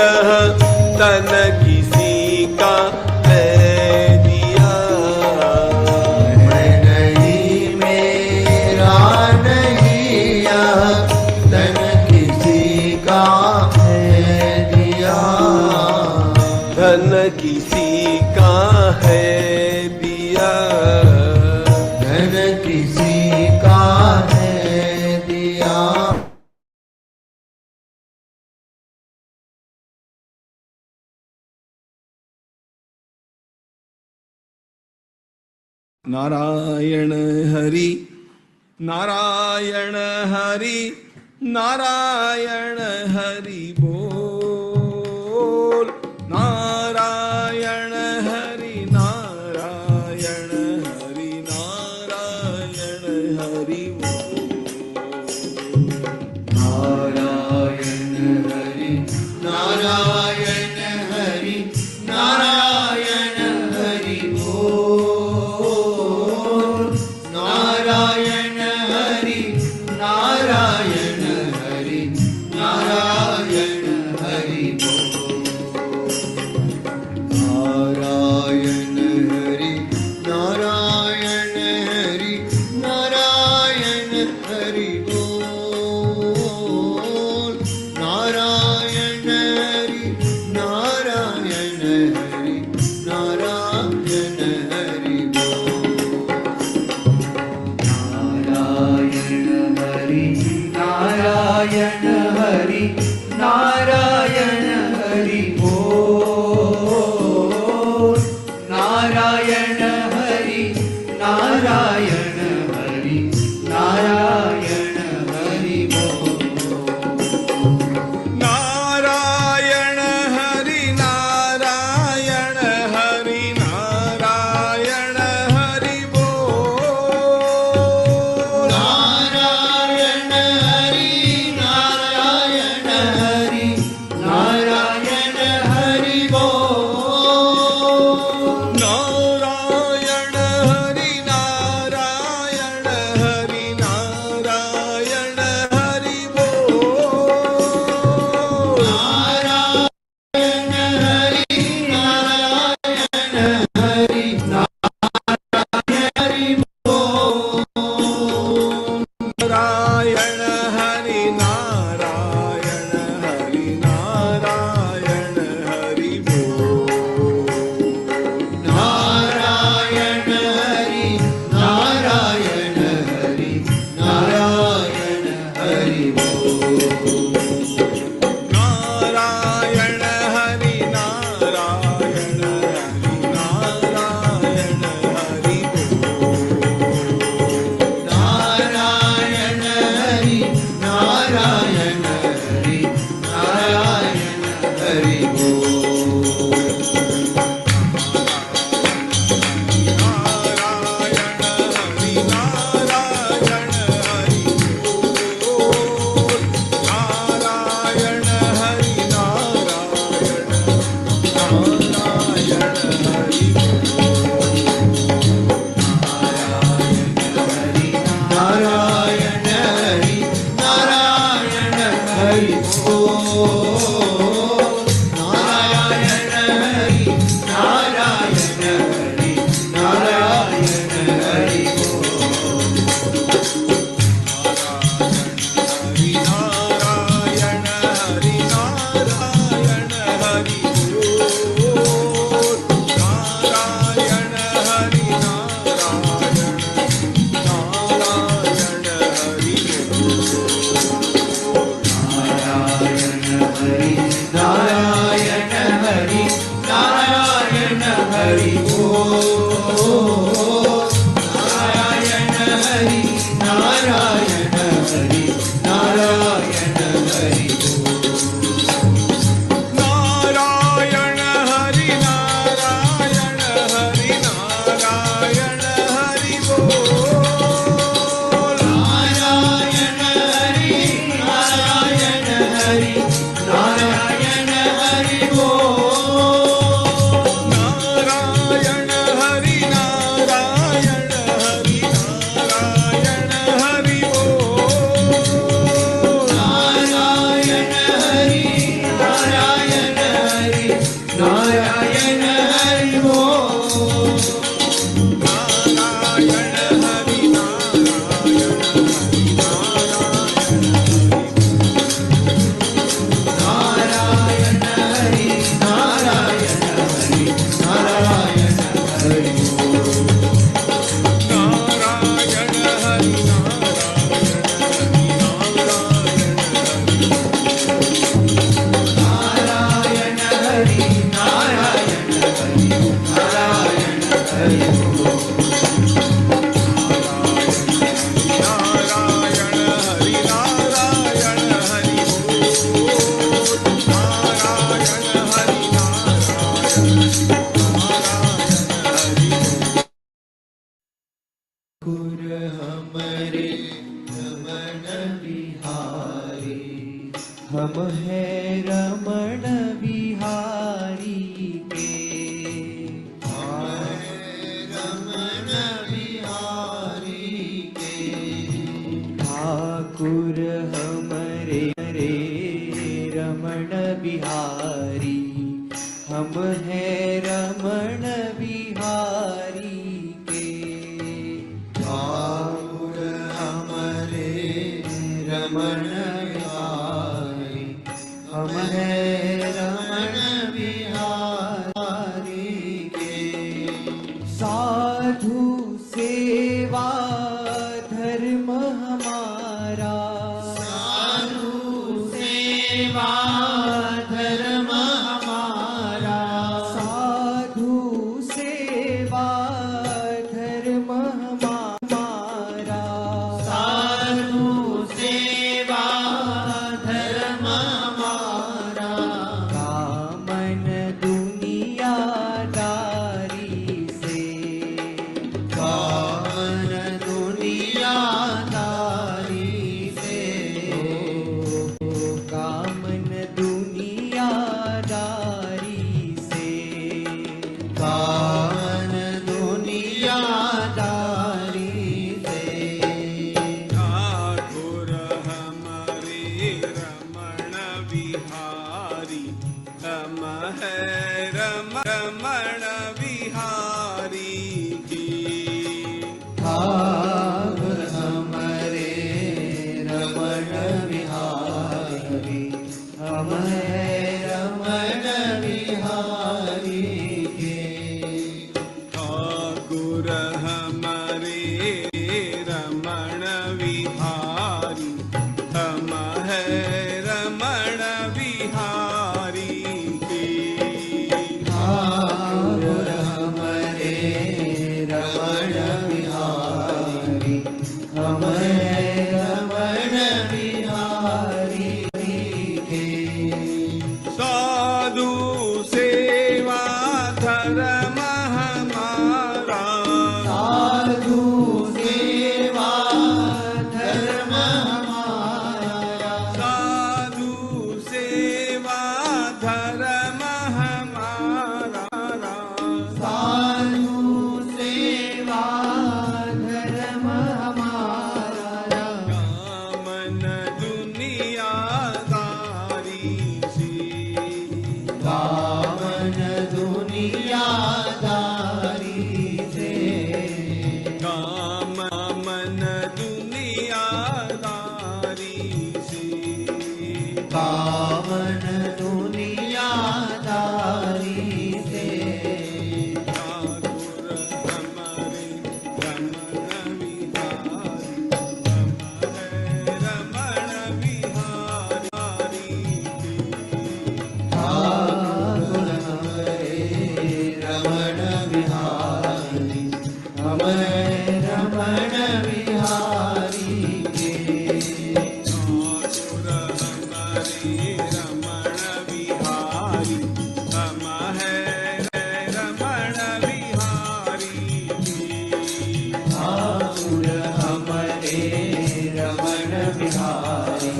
यह तन किसी का है दिया। मैं नहीं मेरा नहीं यह तन किसी का है दिया। धन किसी का है दिया। धन किसी का है दिया। नारायण हरि नारायण हरि नारायण हरि बोल। नारायण हरि नारायण हरि नारायण हरि बोल। नारायण हरि नारायण हरि नारायण हरि बोल। नारायण हरि नारायण हरि नारायण हरि बोल। नारायण हरि नारायण हरि नारायण हरि बोल। नारायण हरि नारायण हरि नारायण हरि बोल। नारायण हरि नारायण हरि नारायण हरि बोल। नारायण हरि नारायण हरि नारायण हरि बोल। नारायण हरि नारायण हरि नारायण रमण बिहारी के। रमण बिहारी के। ठाकुर हमरे रे रमण बिहारी, हम हैं रमण बिहारी के। ठाकुर हमरे रमण बिहारी, हम हैं रमण बिहारी के। साधु सेवा धर्म हमारा, साधु सेवा धर्म हमारा, साधु सेवा धर्म हमारा, साधु सेवा धर्म हमारा। कामन दुनियादारी से, कामन दुनियादारी से, कामन दुनियादारी से, कामन दुनियादारी से। ठाकुर हमारे रमण बिहारी, हम है रमण बिहारी की। ठाकुर हमारे रमण बिहारी, हम हैं रमण बिहारी के। ठाकुर हमारे रमण बिहारी, हम है रमण बिहारी की। ठाकुर हमारे रमण बिहारी, हम हैं रमण बिहारी के। साधु सेवा धर्म हमारा, साधु सेवा धर्म हमारा, साधु सेवा धर्म हमारा। साधु सेवा धर्म हमारा। कामन दुनियादारी से, कामन दुनियादारी से, कामन दुनियादारी से। कामन दुनियादारी से। ठाकुर हमारे रमण बिहारी, हम हैं रमण बिहारी की। ठाकुर हमारे रमण बिहारी, हम हैं रमण बिहारी के। ठाकुर हमारे रमण बिहारी, हम हैं रमण बिहारी की। ठाकुर हमारे रमण बिहारी,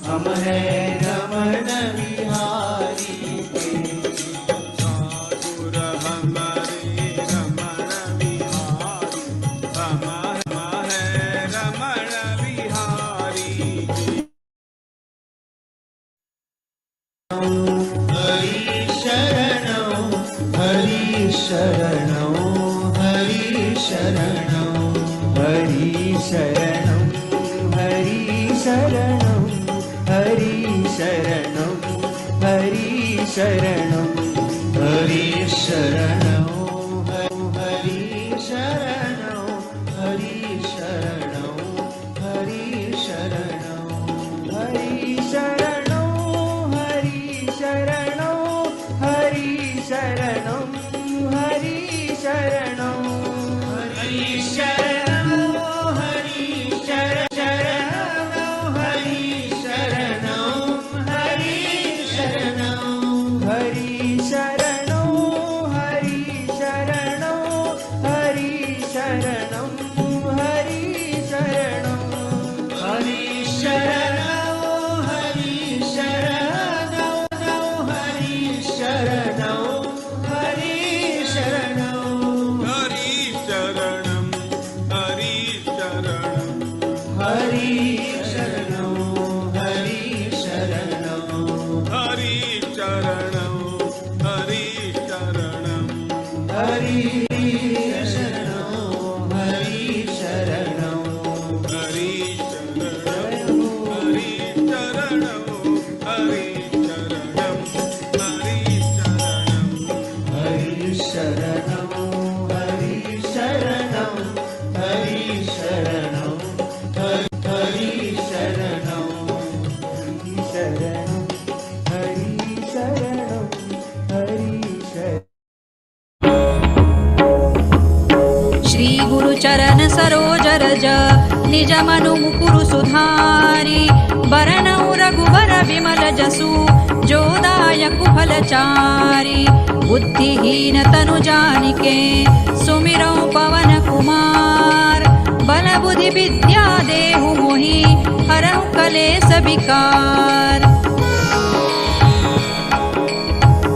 हम हैं रमण बिहारी के। ठाकुर हमारे रमण बिहारी, हम हैं रमण बिहारी की। हरि शरणं, हरि शरणं, हरि शरणं, हरि शरणं, हरि शरणं, हरि शरणं, हरि शरणं, हरि शरणं, हरि शरणं, हरि शरणं, हरि शरणं, हरि शरणं, हरि शरणं, हरि शरणं, हरि शरणं, हरि शरणं, हरि शरणं, हरि शरणं, हरि शरणं, हरि सरोज रज निज मनु मुकुरु सुधारी बरनौ रघुबर विमल जसु जोदायकु फलचारी बुद्धिहीन तनु जानिके सुमिरौ पवन कुमार बल बुद्धि विद्या देहु मोहि हरहु कलेस विकार।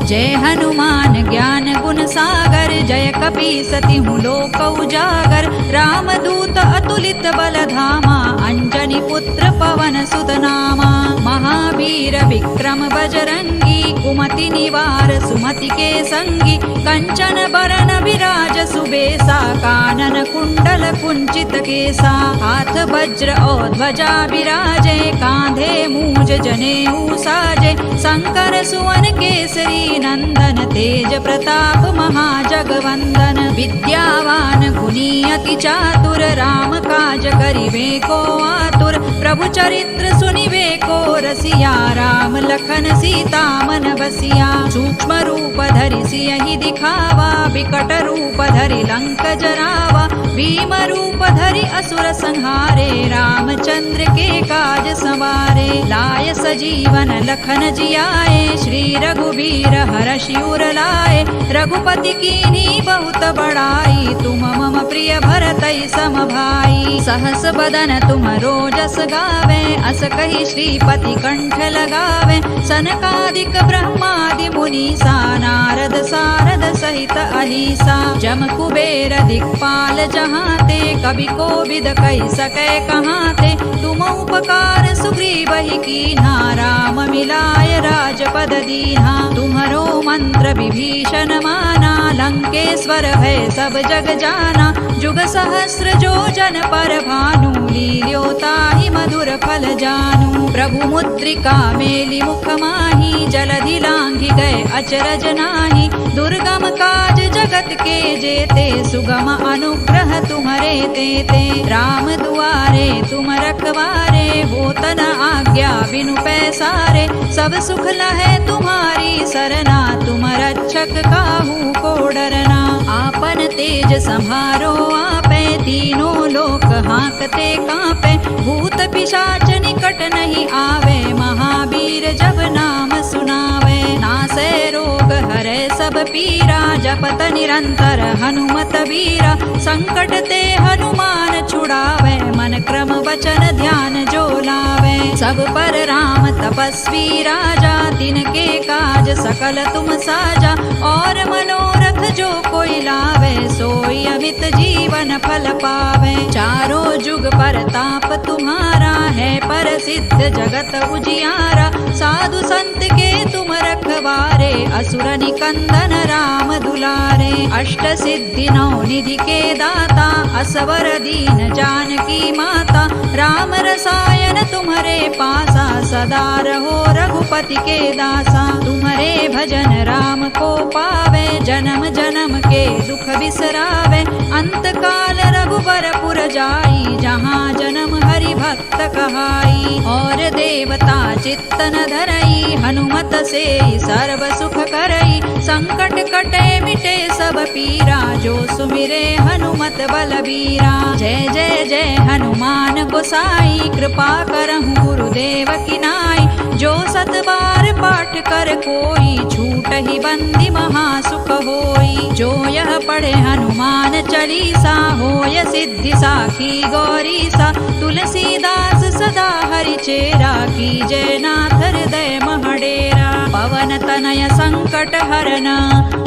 जय हनुमान ज्ञान गुण सागर जय कपीसति हूँ लोक उजागर रामदूत अतुलित बल धामा अंजनी पुत्र पवन सुत नामा महावीर विक्रम बजरंगी कुमति निवार सुमति के संगी कंचन बरन विराज सुबेसा कानन कुंडल कुंचित केसा हाथ वज्र और ध्वजा विराजे कांधे मूज जनेऊ साजे शंकर सुवन केसरी नंदन तेज प्रताप महाजगवंदन विद्यावान गुणी अति चातुर राम काज करिबे को आतुर प्रभु चरित्र सुनिबे को रसिया राम लखन सीता मन बसिया सूक्ष्म रूप धरि सियहि दिखावा विकट रूप धरि लंक जरावा भीम रूप धरि असुर संहारे रामचंद्र के काज संवारे लाय सजीवन लखन जियाए श्री रघुबीर हरषि उर लाए रघुपति कीन्ही बहुत बड़ाई तुम मम प्रिय भरतई सम भाई सहस बदन तुम रोजस गावे अस कहि श्रीपति कंठ लगावे सनकादिक ब्रह्मादि मुनीसा नारद सारद सहित अहिसा जम कुबेर दिक्पाल जहाते कवि कोविद कहि सकै कहाते तुम उपकार सुग्रीवहि कीन्हा राम मिलाय राजपद दीन्हा तुम्हरो मंत्र विभीषण माना लंकेश्वर है सब जग जाना जुग सहस्र जो जन पर भानु लील्योताहि मधुर फल जानू प्रभु मुद्रिका मेलि मुख माही जलधि लांघि गए अचरज नाही दुर्गम काज जगत के जेते सुगम अनुग्रह तुम्हरे तेते राम दुआरे तुम रखवारे होत न आज्ञा बिनु पैसारे सब सुख लहै तुम्हारी सरना तुम रक्षक काहू को डरना आपन तेज सम्हारो आपे तीनों लोक हाँकते कांपे भूत पिशाच निकट नहीं आवे महावीर जब नाम सुनावे नासै रोग हरै सब पीरा जपत निरंतर हनुमत वीरा संकट ते हनुमान छुड़ावे मन क्रम वचन ध्यान जो लावे सब पर राम तपस्वी राजा तिनके काज सकल तुम साजा और मनोरथ जो कोई लावे सोई अमित जीवन फल पावे चारों जुग परताप तुम्हारा है प्रसिद्ध जगत उजियारा साधु संत के तुम रखवारे असुर निकंदन राम दुलारे अष्ट सिद्धि नौ निधि के दाता असवर दीन जानकी माता राम रसायन तुम्हारे पासा सदा रहो रघुपति के दासा तुम्हारे भजन राम को पावे जन्म जन्म के दुख बिसरावे अंत काल रघुबर पुर जाई जहाँ जन्म हरि भक्त कहाई और देवता चित्त न धरई हनुमत से सर्व सुख करई संकट कटे मिटे सब पीरा जो सुमिरे हनुमत बलबीरा जय जय जय हनुमान गोसाई कृपा करहु गुरुदेव की नाई जो सत बार पाठ कर कोई छूट ही बंदी महासुख होई जो यह पढ़े हनुमान चालीसा होय सिद्धि साखी गौरीसा तुलसीदास सदा हरि चेरा की जय नाथ हृदय महडेरा पवन तनय संकट हरना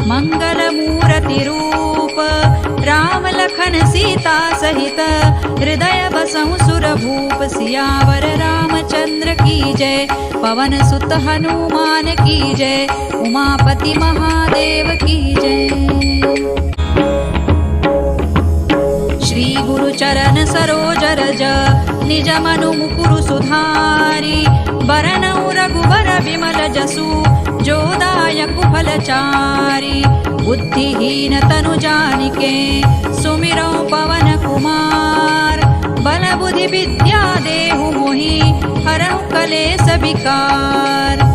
मंगल मूर्ति रूप राम लखन सीता सहित हृदय बसहु सुर भूप सियावर रामचंद्र की जय पवन सुत हनुमान की जय उमापति महादेव की जय। श्री गुरु चरण सरोज रज निज मनु मुकुरु सुधारी बरनौ रघुबर विमल जसु जोदायकु फलचारी बुद्धिहीन तनु जानिके सुमिरौ पवन कुमार बल बुद्धि विद्या देहु मोहि हरहु कलेस विकार।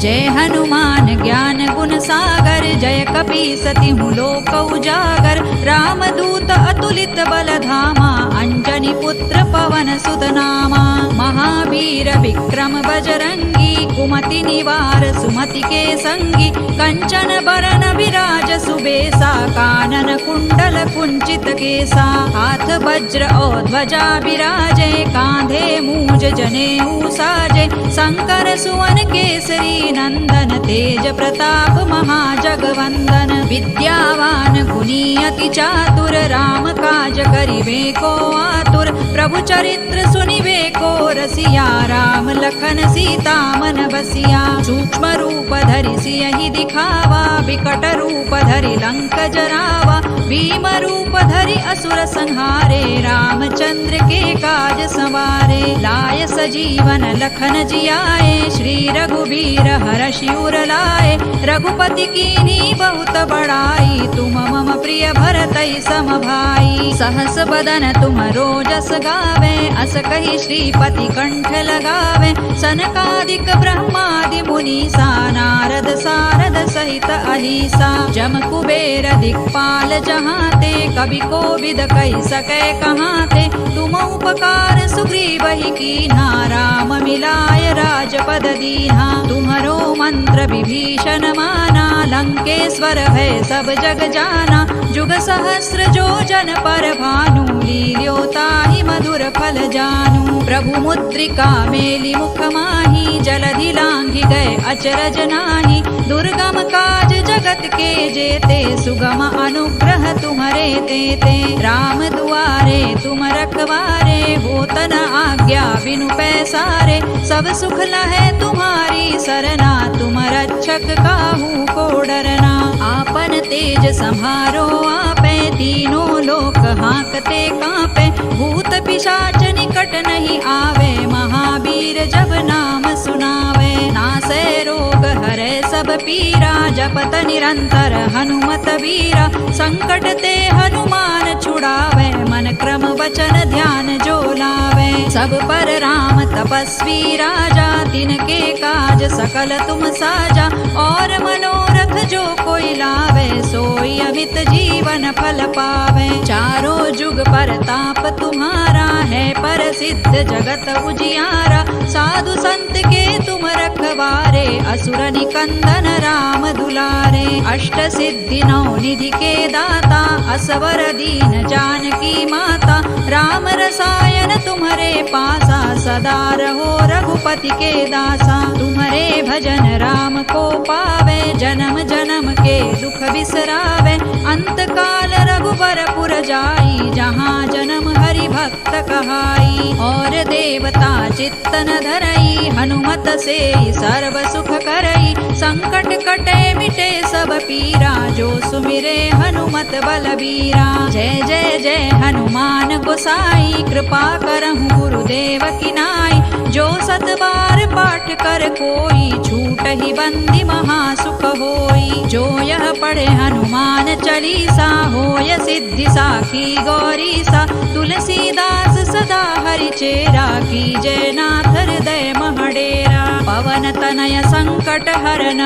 जय हनुमान ज्ञान गुण सागर जय कपीसति लोक उजागर रामदूत अतुलित बल धामा अंजनी पुत्र पवन सुत नामा महावीर विक्रम बजरंगी कुमति निवार सुमति के संगी कंचन बरन विराज सुबेसा कानन कुंडल कुंचित केसा हाथ वज्र और ध्वजा विराजे कांधे मूज जनेऊ साजे शंकर सुवन केसरी नंदन तेज प्रताप महाजगवंदन विद्यावान गुणी अति चातुर राम काज करिबे को आतुर प्रभु चरित्र सुनिबे को रसिया राम लखन सीता मन बसिया सूक्ष्म रूप धरि सियहि दिखावा विकट रूप धरि लंक जरावा भीम रूप धरि असुर संहारे रामचंद्र के काज संवारे लाय सजीवन लखन जियाए श्री रघुबीर हरषि उर लाए रघुपति कीन्ही बहुत बड़ाई तुम मम प्रिय भरतई सम भाई सहस बदन तुम रोजस गावे अस कहि श्रीपति कंठ लगावे सनकादिक ब्रह्मादि मुनीसा नारद सारद सहित अहिसा जम कुबेर दिक्पाल जहाते कवि कोविद कहि सकै कहाते तुम उपकार सुग्रीवहि कीन्हा राम मिलाय राजपद दीन्हा तुम्हरो मंत्र विभीषण माना लंकेश्वर है सब जग जाना जुग सहस्र जो जन पर भानु लील्योताहि मधुर फल जानू प्रभु मुद्रिका मेलि मुख माही जलधि लांघि गए अचरज नाही दुर्गम काज जगत के जेते सुगम अनुग्रह तुम्हरे तेते राम दुआरे तुम रखवारे होत न आज्ञा बिनु पैसारे सब सुख लहै तुम्हारी सरना तुम रक्षक काहू को डरना आपन तेज सम्हारो आपे तीनों लोक हाँकते कांपे भूत पिशाच निकट नहीं आवे महावीर जब नाम सुनावे नासै रोग हरै सब पीरा जपत निरंतर हनुमत वीरा संकट ते हनुमान छुड़ावे मन क्रम वचन ध्यान जो लावे सब पर राम तपस्वी राजा तिनके काज सकल तुम साजा और मनोरथ जो कोई लावे सोई अमित जीवन फल पावे चारों जुग परताप तुम्हारा है प्रसिद्ध जगत उजियारा साधु संत के तुम रखवारे असुर निकंदन राम दुलारे अष्ट सिद्धि नौ निधि के दाता असवर दीन जानकी माता राम रसायन तुम्हारे पासा सदा रहो रघुपति के दासा तुम्हारे भजन राम को पावे जन्म जन्म के दुख बिसरावे अंत काल रघुबर पुर जाई जहाँ जन्म हरि भक्त कहाई और देवता चित्तन धरई हनुमत से सर्व सुख करई संकट कटे मिटे सब पीरा जो सुमिरे हनुमत बलबीरा जय जय जय हनुमान गोसाई कृपा करहु गुरुदेव की नाई जो सत बार पाठ कर कोई छूट ही बंदी महासुख होई जो यह पढ़े हनुमान चालीसा होय सिद्धि साखी गौरीसा तुलसीदास सदा हरि चेरा की जय नाथ हृदय महडेरा पवन तनय संकट हरन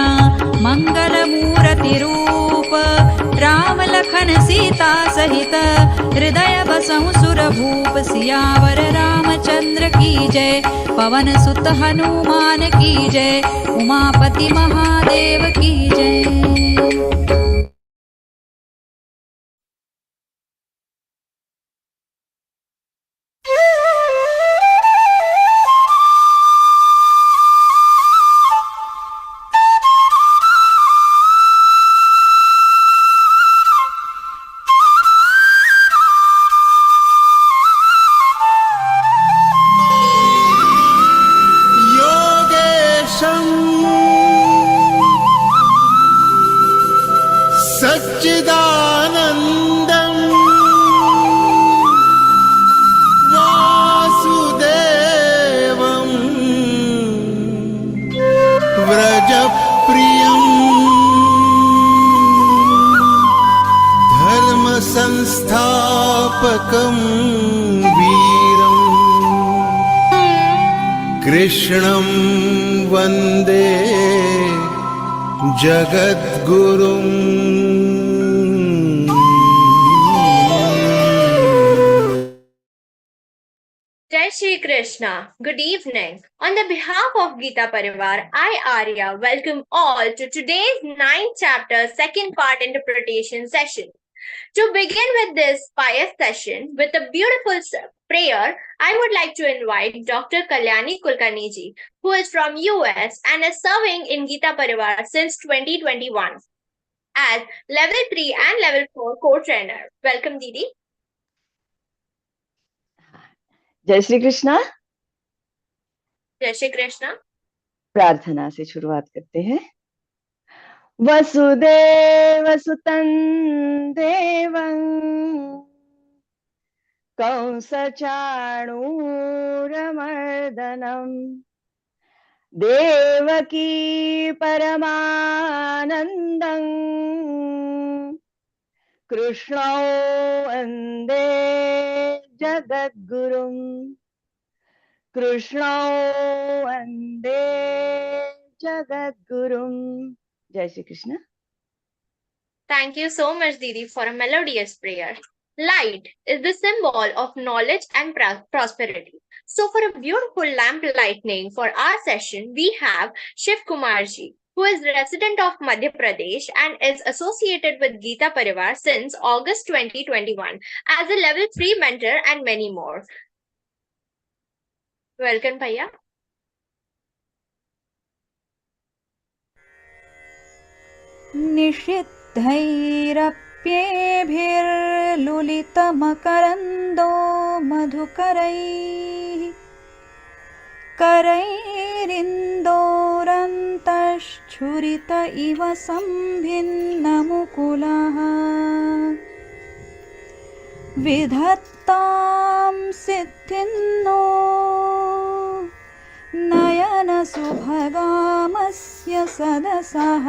मंगल मूर्ति रूप राम लखन सीता सहित हृदय बसहु सुर भूप सियावर रामचंद्र की जय पवन सुत हनुमान की जय उमापति महादेव की जय। सच्चिदानन्दं वासुदेवं व्रजप्रियं धर्मसंस्थापकं वीरं कृष्णं वन्दे जगद्गुरुम् Jai Shri Krishna. Good evening. On the behalf of Geeta Pariwar, I, Arya, welcome all to today's 9th chapter, second part interpretation session. To begin with this pious session with a beautiful prayer, I would like to invite Dr. Kalyani Kulkarni ji, who is from US and is serving in Geeta Pariwar since 2021 as level 3 and level 4 co-trainer. Welcome, Didi. जय Shri Krishna. Jai Shri Krishna. प्रार्थना से शुरुआत करते हैं। वसुदेव सुतं देवं कंसचाणूरमर्दनं देवकी परमानन्दं कृष्णो वन्दे जगद्गुरुम् कृष्णो वन्दे जगद्गुरुम्। जय Shri Krishna. Thank you so much, Didi, for a melodious prayer. Light is the symbol of knowledge and prosperity. So, for a beautiful lamp lightning for our session, we have Shiv Kumarji, who is resident of Madhya Pradesh and is associated with Geeta Pariwar since August 2021 as a level 3 mentor and many more. Welcome, Bhaiya. निषिद्धैरप्येभिर्लुलितमकरन्दो मधुकरैः करैरिन्दोरन्तश्छुरित इव सम्भिन्नमुकुलः विधत्तां सिद्धिन्नो नयनसुभगामस्य सदसः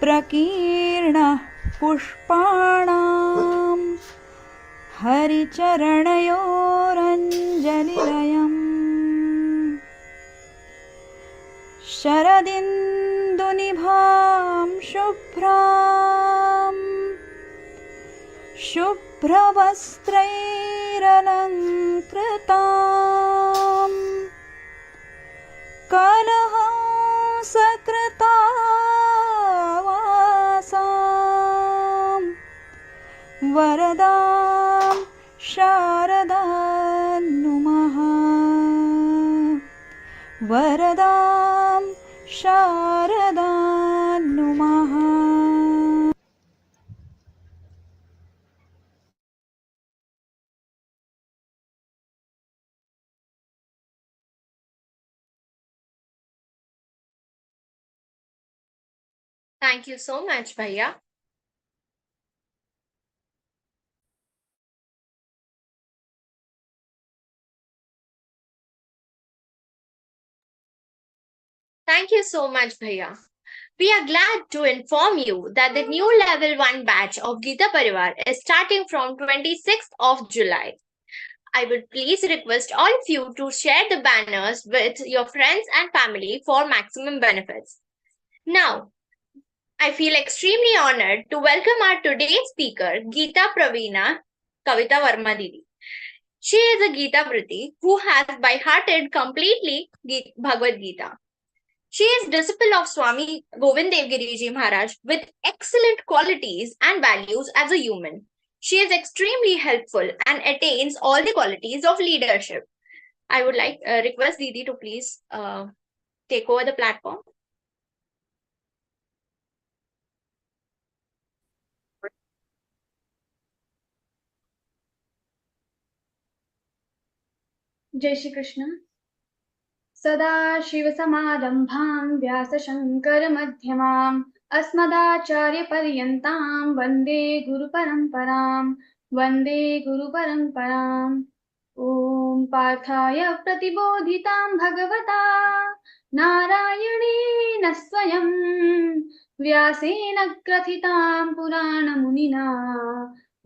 प्रकीर्णः पुष्पाणां हरिचरणयोरञ्जलिलयम् शरदिन्दुनिभां शुभ्रवस्त्रैरलङ्कृतां कलहंसकृतावासां वरदां शारदां नुमः वरदां शारदां नुमः। Thank you so much, Bhaiya. Thank you so much, Bhaiya. We are glad to inform you that the new level 1 batch of Geeta Pariwar is starting from 26th of July. I would please request all of you to share the banners with your friends and family for maximum benefits. Now, I feel extremely honored to welcome our today's speaker, Geeta Praveena Kavita Verma Didi. She is a Geeta Vriti who has by hearted completely Bhagavad Gita. She is disciple of Swami Govind Dev Giriji Maharaj with excellent qualities and values as a human. She is extremely helpful and attains all the qualities of leadership. I would like request Didi to please take over the platform. जय श्री कृष्ण। सदाशिवसमारम्भां व्यासशङ्करमध्यमाम् अस्मदाचार्यपर्यन्तां वन्दे गुरुपरम्पराम् ॐ पार्थाय प्रतिबोधितां भगवता नारायणेन स्वयं व्यासेन ग्रथितां पुराणमुनिना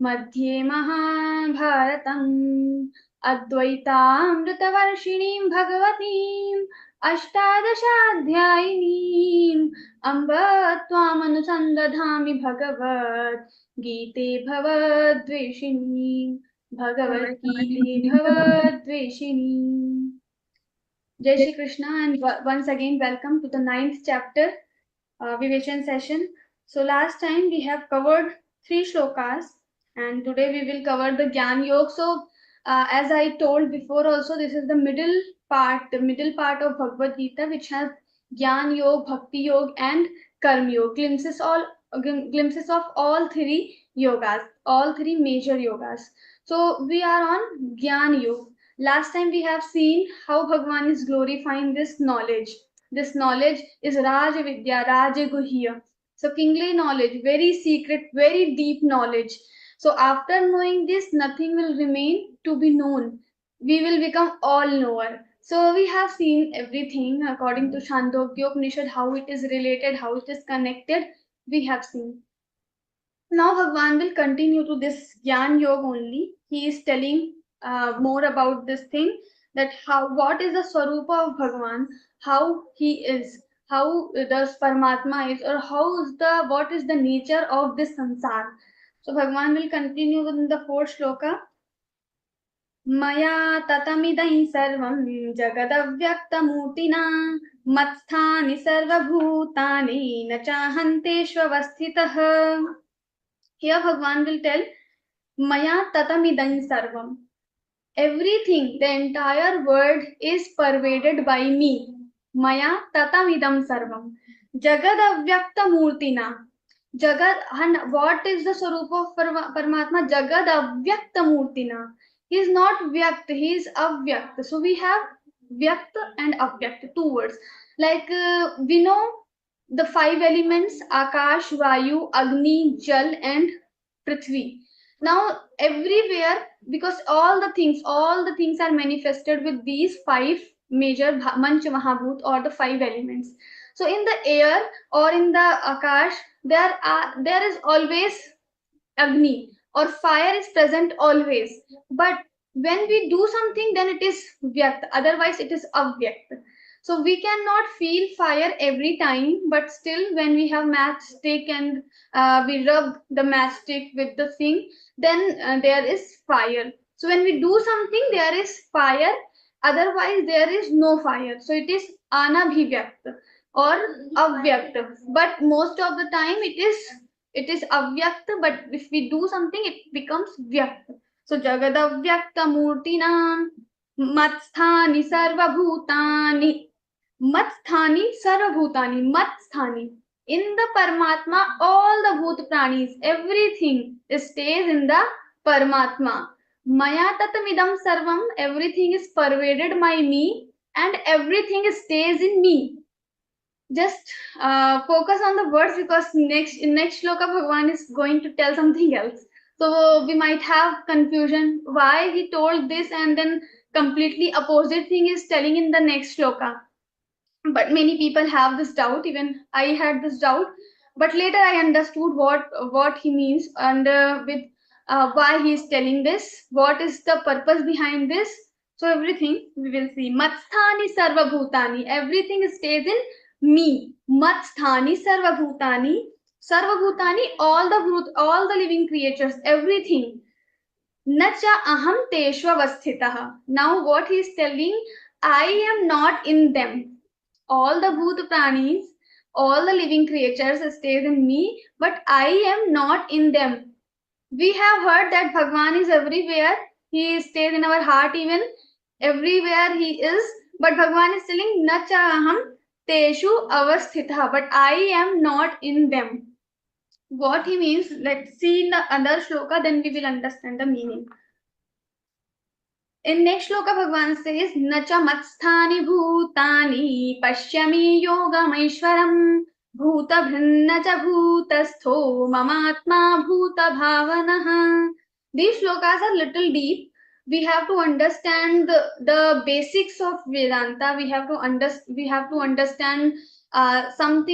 मध्ये महाभारतम् अद्वैतामृतवर्षिणीं भगवतीम् अष्टादशाध्यायिनीम् अम्ब त्वामनुसन्दधामि भगवद्गीते भवद्वेषिणीम् भगवद्गीते भवद्वेषिणीम्. Jai Shri Krishna, and once again welcome to the 9th chapter Viveshan session. So last time we have covered 3 shlokas, and today we will cover the Gyan Yoga. So as I told before also, this is the middle part of Bhagavad Gita, which has Gyan Yoga, Bhakti Yoga and Karma Yoga, glimpses of all 3 yogas, all 3 major yogas. So we are on Gyan Yoga. Last time we have seen how Bhagwan is glorifying this knowledge. This knowledge is Raja Vidya, Raja Guhya. So kingly knowledge, very secret, very deep knowledge. So after knowing this, nothing will remain to be known. We will become all knower. So we have seen everything according to Chandogya Upanishad, how it is related, how it is connected. We have seen. Now Bhagwan will continue to this Gyan Yoga only. He is telling more about this thing, that what is the Swarupa of Bhagwan, how he is, how the Paramatma is, or what is the nature of this samsara. So Bhagwan will continue in the 4th shloka. Maya tatamidai sarvam jagadavyaktamurtina matsthani sarvabhutani na chahanteshvavasthitah. Here Bhagwan will tell, Maya tatamidai sarvam. Everything, the entire world is pervaded by me. Maya tatamidam sarvam. Jagad avyakta murtina. Jagad, and what is the Swarupa of Paramatma? Jagad avyakta murtina. He is not vyakt, he is avyakt. So we have vyakt and avyakt, 2 words. Like we know the 5 elements, Akash, Vayu, Agni, Jal and Prithvi. Now everywhere, because all the things are manifested with these 5 major Mancha Mahabhut, or the 5 elements. So in the air or in the Akash, there is always Agni, or fire is present always. But when we do something, then it is Vyakt, otherwise it is Avyakt. So we cannot feel fire every time, but still when we have matchstick and we rub the matchstick with the thing, then there is fire. So when we do something, there is fire, otherwise there is no fire. So it is Anabhivyakt or Avyakt. But most of the time it is Avyakt, but if we do something, it becomes Vyakt. So Jagadavyakta Murtinam Matsthani Sarvabhutani. Matsthani Sarvabhutani. Matsthani. In the Paramatma, all the Bhut Pranis, everything stays in the Paramatma. Maya tatamidam sarvam, everything is pervaded by me and everything stays in me. Just focus on the words, because in next shloka Bhagwan is going to tell something else. So we might have confusion why he told this and then completely opposite thing is telling in the next shloka. But many people have this doubt, even I had this doubt, but later I understood what he means, and with why he is telling this, what is the purpose behind this. So everything we will see. Matsthani sarvabhutani, everything stays in me. Matsthani sarvabhutani, sarvabhutani, all the living creatures, everything. Nacha aham teshvavasthitah. Now what he is telling, I am not in them. All the Bhut Pranis, all the living creatures stays in me, but I am not in them. We have heard that Bhagwan is everywhere. He stays in our heart even. Everywhere he is. But Bhagwan is telling, Na chaham teshu avasthitha. But I am not in them. What he means, let's see in the other shloka, then we will understand the meaning. In next shloka, Bhagwan says, Nacha matsthani bhutani pashyami yogamaishwaram bhuta bhinna cha bhutastho mamatma bhuta bhavanaha. These shlokas are little deep. We have to understand the basics of Vedanta. We have to understand some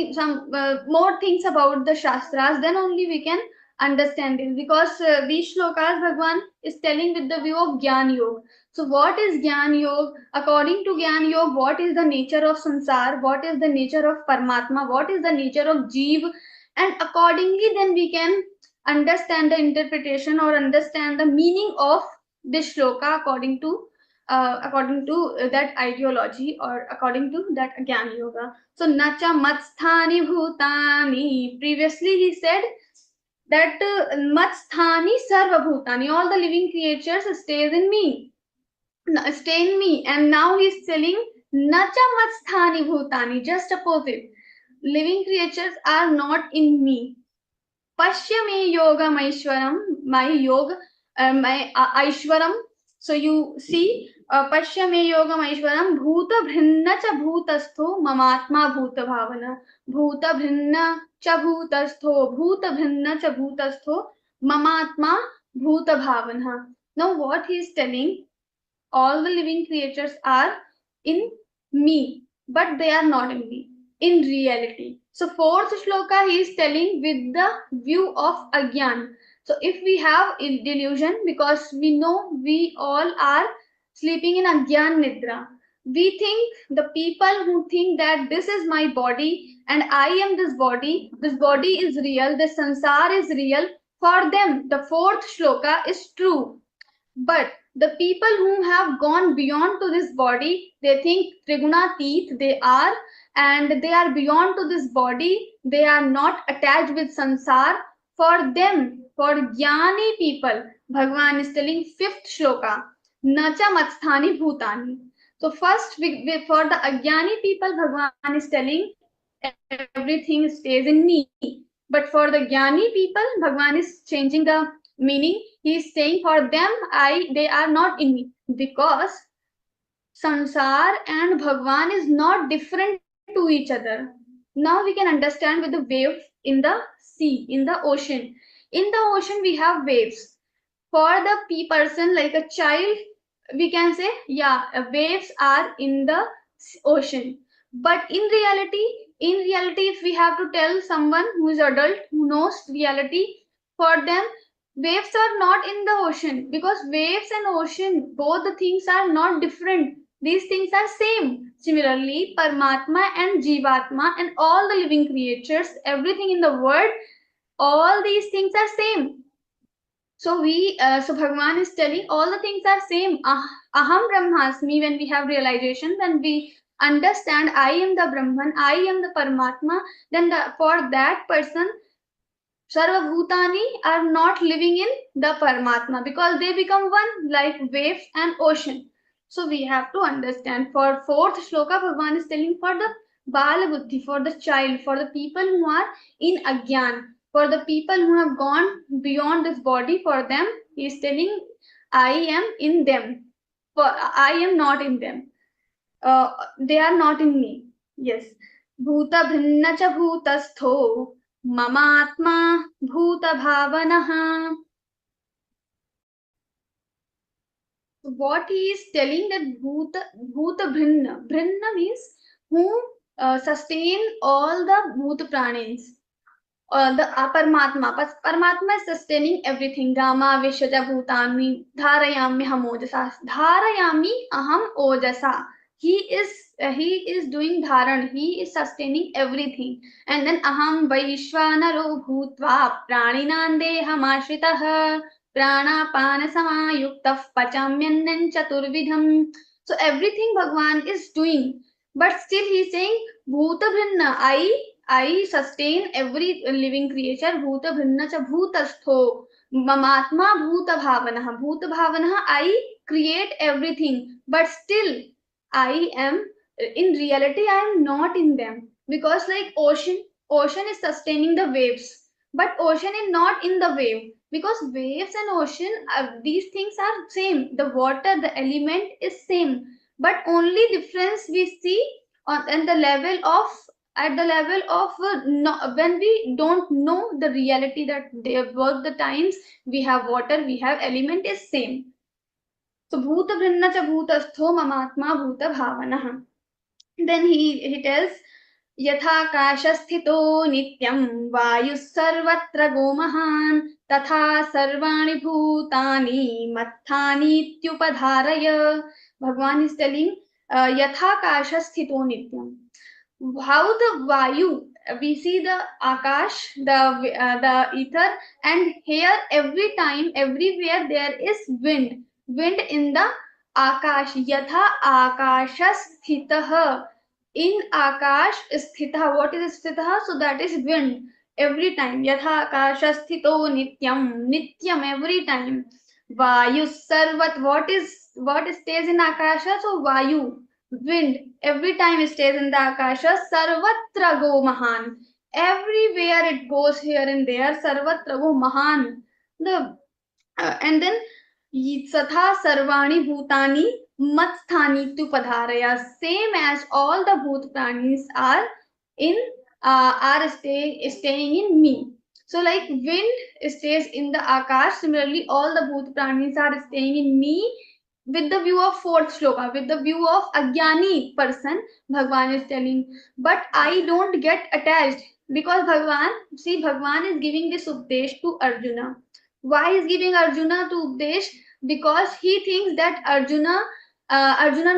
more things about the Shastras. Then only we can understanding, because these shlokas Bhagwan is telling with the view of Gyan Yoga. So what is Gyan Yoga? According to Gyan Yoga, what is the nature of samsar? What is the nature of Paramatma? What is the nature of Jeev? And accordingly, then we can understand the interpretation or understand the meaning of this shloka according to that ideology or according to that Gyan Yoga. So nacha matsthani bhutani. Previously he said that matsthani sarva bhutani, all the living creatures stays in me, stay in me. And now he's telling nacha matsthani bhutani, just opposite. Living creatures are not in me. Pashya me yogam aishwaram, my yoga, my aishwaram. So you see, Pashya me yogam aishwaram, bhuta bhinna cha bhutastho mamatma bhuta bhavana. Bhuta bhinna cha bhutastho mamatma bhuta bhavana. Now what he is telling, all the living creatures are in me, but they are not in me in reality. So fourth shloka he is telling with the view of agyan. So if we have delusion, because we know we all are sleeping in agyan nidra, we think, the people who think that this is my body and I am this body is real, this sansar is real, for them the fourth shloka is true. But the people who have gone beyond to this body, they think Trigunatit they are, and they are beyond to this body, they are not attached with sansar. For them, for jnani people, Bhagwan is telling fifth shloka, nacha matsthani bhutani. So first, for the ajnani people, Bhagwan is telling everything stays in me. But for the jnani people, Bhagwan is changing the meaning. He is saying for them, they are not in me, because sansar and Bhagwan is not different to each other. Now we can understand with the wave in the sea, in the ocean. In the ocean, we have waves. For the person, like a child, we can say, yeah, waves are in the ocean. But in reality, if we have to tell someone who is adult, who knows reality, for them, waves are not in the ocean, because waves and ocean, both the things are not different. These things are same. Similarly, Paramatma and Jivatma and all the living creatures, everything in the world, all these things are same. So so Bhagwan is telling all the things are same. Aham Brahmasmi, when we have realization, when we understand I am the Brahman, I am the Paramatma, then for that person, Sarva Bhutani are not living in the Paramatma, because they become one, like waves and ocean. So we have to understand. For fourth shloka, Bhagwan is telling for the Bala Buddhi, for the child, for the people who are in Agyan, for the people who have gone beyond this body, for them, he is telling, I am in them. For I am not in them. They are not in me. Yes. Bhuta bhinna cha bhutastho mamatma bhuta bhavanaha. What he is telling, that bhuta bhinna. Bhinna means who sustain all the bhuta pranins. The Paramatma. Paramatma is sustaining everything. Gama Vishwaja Bhutani Dharayami Hamojasa. Dharayami Aham Ojasa. He is doing dharan. He is sustaining everything. And then Aham Vaishvanaro Bhutva Praninande Hamashritah Pranapana Samayuktah Pachamyannan Chaturvidham. So everything Bhagwan is doing. But still he is saying Bhuta Bhinna. I sustain every living creature. Bhuta bhinna cha bhutastho mamatma bhuta bhavanaha. Bhuta bhavanaha, I create everything. But still, I am, in reality, I am not in them. Because like ocean is sustaining the waves. But ocean is not in the wave. Because waves and ocean, these things are same. The water, the element is same. But only difference we see at the level of when we don't know the reality, that both the times we have water, we have element is same. So bhuta bhinna cha bhutastho mamatma bhuta bhavanaha. Then he tells, यथाकाशस्थितो नित्यं वायुः सर्वत्र गोमहान् तथा सर्वाणि भूतानि मत्थानीत्युपधारय. Bhagwan is telling yathakashasthito nityam. How the vayu, we see the akash, the ether, and here every time, everywhere there is wind in the akash. Yatha akashasthitah. In akash sthitah. What is sthitah? So that is wind. Every time. Yatha akashasthito nityam. Nityam every time. Vayu sarvat. What stays in akasha? So vayu, wind, every time it stays in the akasha. Sarvatra go mahan. Everywhere it goes here and there. Sarvatra go mahan. The and then satha sarvani bhutani matsthani tu padharaya. Same as all the bhut pranis are in staying in me. So like wind stays in the akash, similarly all the bhut pranis are staying in me. With the view of fourth shloka, with the view of Agyani person, Bhagwan is telling, but I don't get attached, because Bhagwan is giving this Updesh to Arjuna. Why is giving Arjuna to Updesh? Because he thinks that Arjuna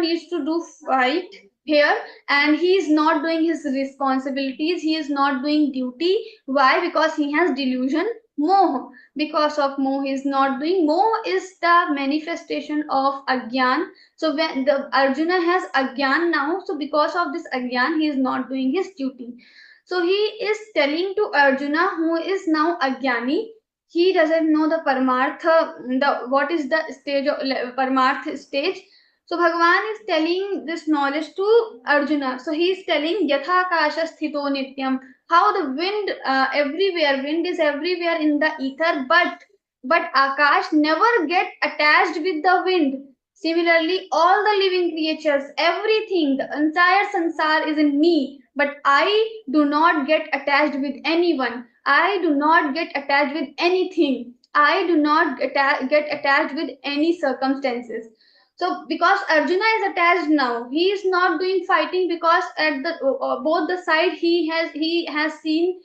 needs to do fight here, and he is not doing his responsibilities, he is not doing duty. Why? Because he has delusion, moh. Because of moh he is not doing. Moh is the manifestation of agyan. So when the Arjuna has agyan now, so because of this agyan he is not doing his duty. So he is telling to Arjuna, who is now agyani, he doesn't know the paramartha, what is the stage of paramartha stage. So Bhagwan is telling this knowledge to Arjuna. So he is telling yatha kasha sthito nityam, how the wind everywhere, wind is everywhere in the ether, but Akash never get attached with the wind. Similarly, all the living creatures, everything, the entire sansar is in me, but I do not get attached with anyone. I do not get attached with anything. I do not get attached with any circumstances. So because Arjuna is attached now, he is not doing fighting, because at the both the side he is seeing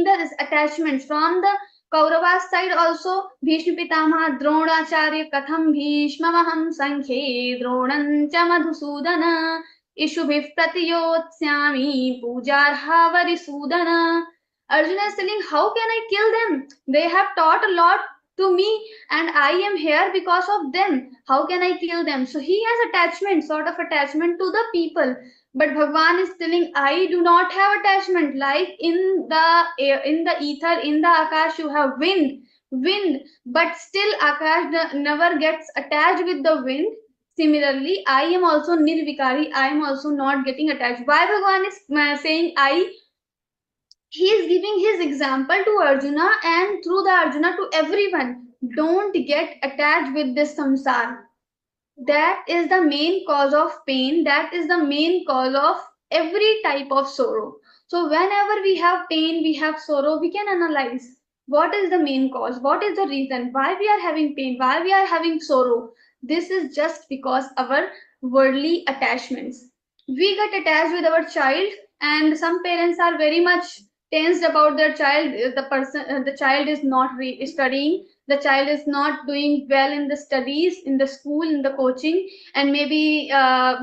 the attachments from the Kauravas side also. Bhishma Pitamaha Dronacharya Katham Bhishmamaham Sankhe Dronam cha Madhusudana Ishubhiv Pratiyotsyami Pujarha Varisudana. Arjuna is telling, how can I kill them? They have taught a lot to me and I am here because of them. How can I kill them? So he has attachment, sort of attachment to the people. But Bhagwan is telling, I do not have attachment. Like in the ether, in the Akash, you have wind, but still Akash never gets attached with the wind. Similarly, I am also nirvikari. I am also not getting attached. Why Bhagwan is saying I? He is giving his example to Arjuna, and through the Arjuna to everyone. Don't get attached with this samsara. That is the main cause of pain. That is the main cause of every type of sorrow. So whenever we have pain, we have sorrow, we can analyze what is the main cause, what is the reason why we are having pain, why we are having sorrow. This is just because our worldly attachments. We get attached with our child, and some parents are very much tensed about their child. The child is not studying, the child is not doing well in the studies, in the school, in the coaching, and maybe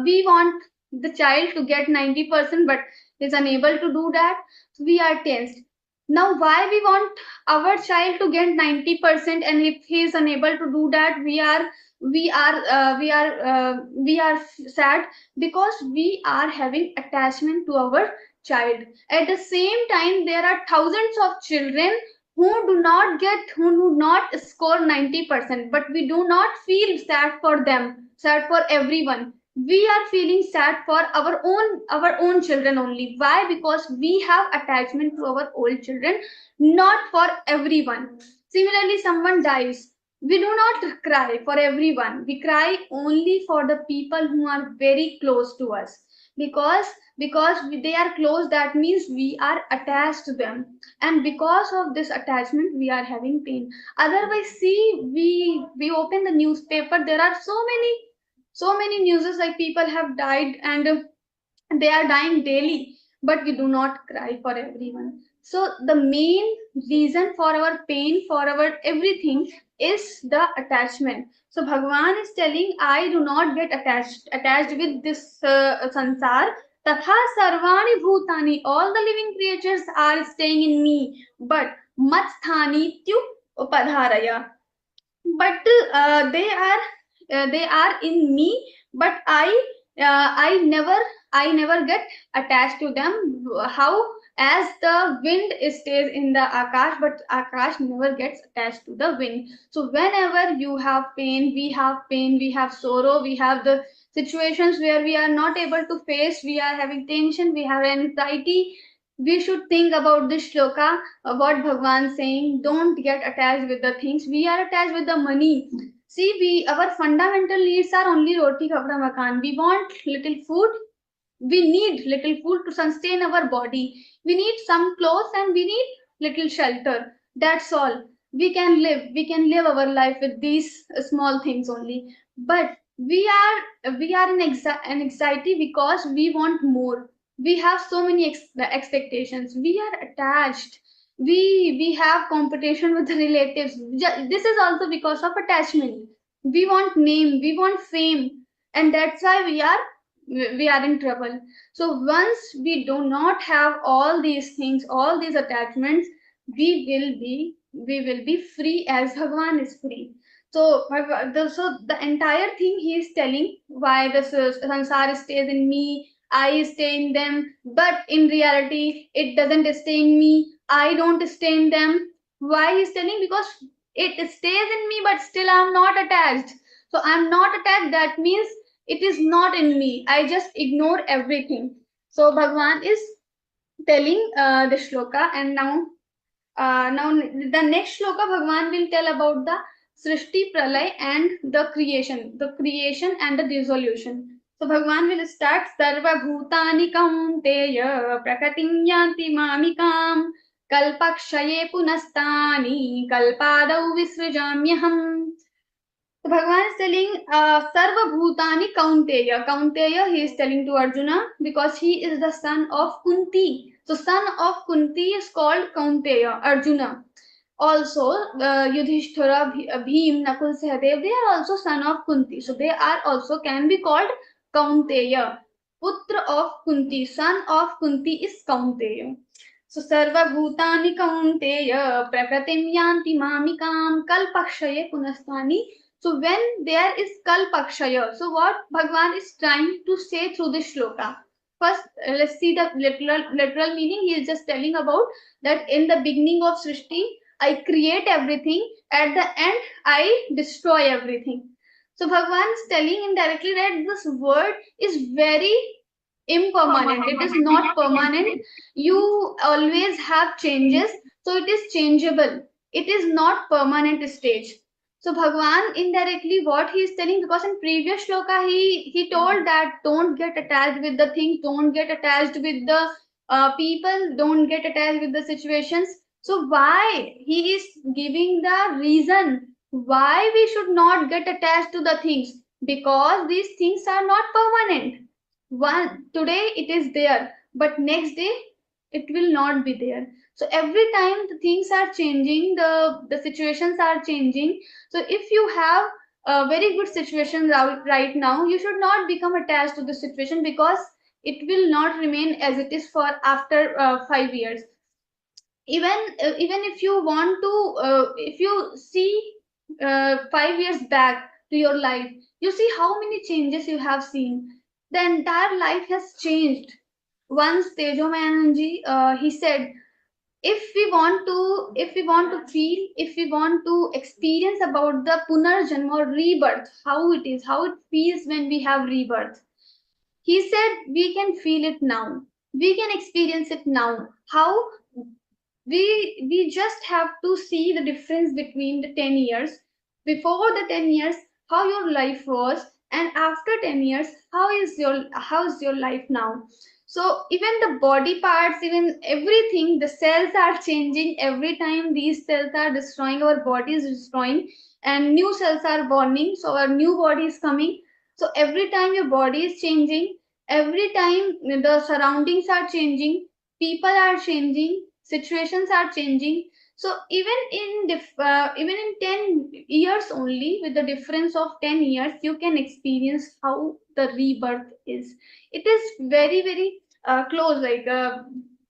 we want the child to get 90% but is unable to do that. So we are tensed. Now why we want our child to get 90%, and if he is unable to do that, we are sad, because we are having attachment to our child. At the same time, there are thousands of children who do not score 90%, but we do not feel sad for them, sad for everyone. We are feeling sad for our own children only. Why? Because we have attachment to our old children, not for everyone. Similarly, someone dies, we do not cry for everyone. We cry only for the people who are very close to us, because they are close, that means we are attached to them, and because of this attachment we are having pain. Otherwise, see, we open the newspaper, there are so many news, like people have died and they are dying daily. but we do not cry for everyone. So the main reason for our pain, for our everything, is the attachment. So Bhagavan is telling, I do not get attached with this sansar. Tatha sarvani bhutani, all the living creatures are staying in me, but matsthani tyu upadharaya. But they are in me, but I never get attached to them. How? As the wind stays in the akash, but akash never gets attached to the wind. So whenever you have pain, we have sorrow, we have the situations where we are not able to face, we are having tension, we have anxiety, we should think about this shloka, what Bhagwan saying, don't get attached with the things. We are attached with the money. See, our fundamental needs are only roti kapda makan. We want little food. We need little food to sustain our body. We need some clothes and we need little shelter. That's all. We can live our life with these small things only. But we are in anxiety because we want more. We have so many expectations. We are attached. We have competition with the relatives. This is also because of attachment. We want name, we want fame, and that's why we are in trouble. So once we do not have all these things, all these attachments, we will be free as Bhagwan is free. So the entire thing he is telling, why the sansar stays in me, I stay in them, but in reality it doesn't stay in me, I don't stay in them. Why he's telling? Because it stays in me, but still I'm not attached. So I'm not attached, that means it is not in me, I just ignore everything. So Bhagwan is telling the shloka, and now the next shloka Bhagwan will tell about the Srishti Pralay and the creation and the dissolution. So Bhagwan will start, Sarva Bhutani Kaunteya Prakatim Yanti Mamikam Kalpakshaye Punastani Kalpadau Visrajamyaham. So Bhagavan is telling Sarva Bhutani Kaunteya. Kaunteya he is telling to Arjuna because he is the son of Kunti. So son of Kunti is called Kaunteya, Arjuna. Also Yudhishthira, Bhim, Nakul, Sahadev, they are also son of Kunti. So they are also can be called Kaunteya. Putra of Kunti, son of Kunti is Kaunteya. So Sarva Bhutani Kaunteya Prakatim Yanti Mamikam Kalpakshaye Punastani. So when there is Kalpakshaya, so what Bhagwan is trying to say through this shloka? First, let's see the literal meaning. He is just telling about that in the beginning of Srishti, I create everything. At the end, I destroy everything. So Bhagwan is telling indirectly that this word is very impermanent. It is not permanent. You always have changes. So it is changeable. It is not permanent stage. So Bhagwan indirectly what he is telling, because in previous shloka he told that don't get attached with the things, don't get attached with the people, don't get attached with the situations. So why he is giving the reason why we should not get attached to the things? Because these things are not permanent. One today it is there, but next day it will not be there. So every time the things are changing, the situations are changing. So if you have a very good situation right now, you should not become attached to the situation, because it will not remain as it is for after 5 years. Even if you want to if you see 5 years back to your life, you see how many changes you have seen. The entire life has changed. Once Tejo Mananji he said, if we want to feel, if we want to experience about the punarjanma or rebirth, how it feels when we have rebirth, he said we can feel it now, we can experience it now. How? We just have to see the difference between the 10 years, before the 10 years how your life was, and after 10 years how is your life now. So even the body parts, even everything, the cells are changing every time. These cells are destroying, our body is destroying, and new cells are borning, so our new body is coming. So every time your body is changing, Every time the surroundings are changing, people are changing, situations are changing. So even in 10 years only, with the difference of 10 years, you can experience how the rebirth is. It is very, very close.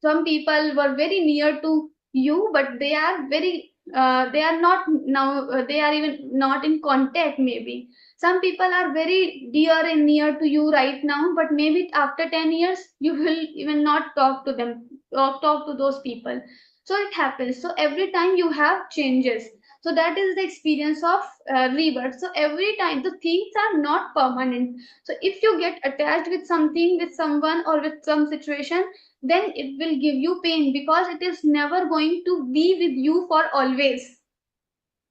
Some people were very near to you, but they are very they are not now. They are even not in contact. Maybe some people are very dear and near to you right now, but maybe after 10 years you will even not talk to them, or talk to those people. So it happens. So every time you have changes. So that is the experience of rebirth. So every time the things are not permanent. So if you get attached with something, with someone, or with some situation, then it will give you pain, because it is never going to be with you for always.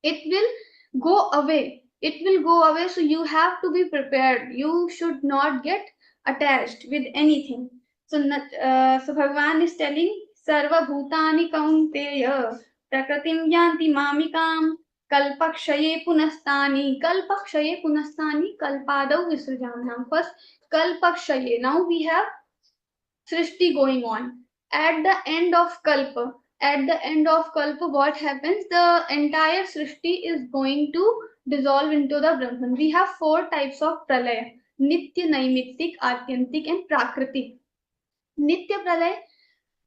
It will go away. It will go away. So you have to be prepared. You should not get attached with anything. So so Bhagavan is telling, sarva bhutani kaunteya prakritim yanti mamikam kalpakshaye punastani. Kalpakshaye punastani kalpadau visrujamnam. First kalpakshaye. Now we have Srishti going on. At the end of Kalpa, what happens? The entire Srishti is going to dissolve into the Brahman. We have four types of pralaya: Nitya, Naimittik, Atyantik, and Prakritik. Nitya pralaya,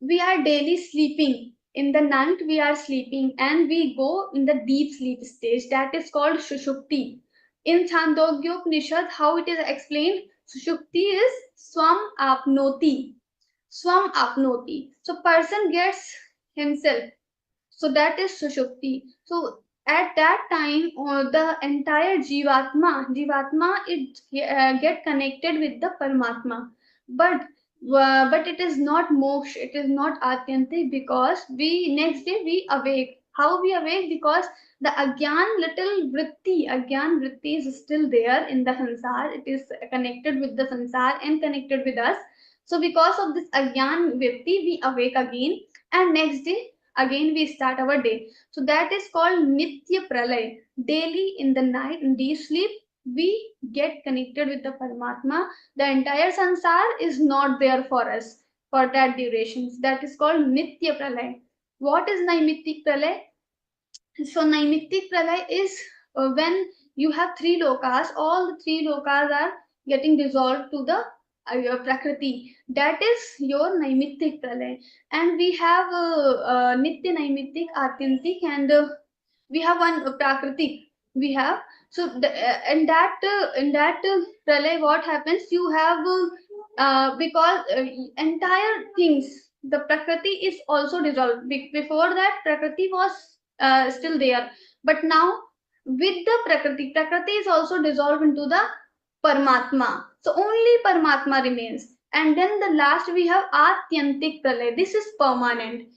we are daily sleeping. In the night, we are sleeping and we go in the deep sleep stage. That is called Shushupti. In Chandogyopanishad, how it is explained? Sushupti is Swam Apnoti. Swam apnoti. So person gets himself. So that is sushupti. So at that time, the entire jivatma, it get connected with the Paramatma. But it is not moksha. It is not atyantik, because we next day we awake. How we awake? Because the agyan vritti is still there in the sansar. It is connected with the sansar and connected with us. So because of this agyan vritti, we awake again, and next day again we start our day. So that is called nitya pralay. Daily in the night, in deep sleep, we get connected with the Paramatma. The entire sansar is not there for us for that duration. That is called nitya pralay. What is naimittik pralay? So naimittik pralay is when you have three lokas, all the three lokas are getting dissolved to the your prakriti. That is your naimittik pralay. And we have nitya naimittik, atyantik, and we have one prakritik. We have, so in that pralay, what happens? You have because entire things, the prakriti is also dissolved. Before that, prakriti was still there, but now with the prakriti is also dissolved into the Paramatma. So only Paramatma remains. And then the last we have Atyantik Pralay. This is permanent.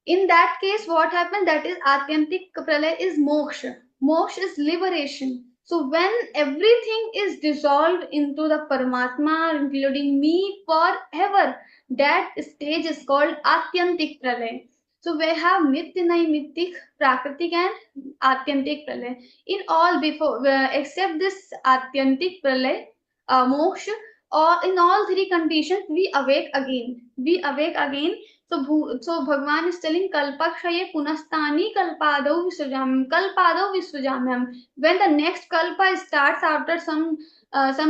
In that case, what happened? That is Atyantik Pralay is moksha. Moksha is liberation. So when everything is dissolved into the Paramatma, including me forever, that stage is called Atyantik Pralay. So we have Nitya Naimittik, Prakritik, and Atyantik Pralay. In all before, except this Atyantik Pralay, moksha, or in all three conditions, we awake again. We awake again. So Bhagavan is telling Kalpakshaye Punastani Kalpadau Visvajamyam. When the next Kalpa starts after some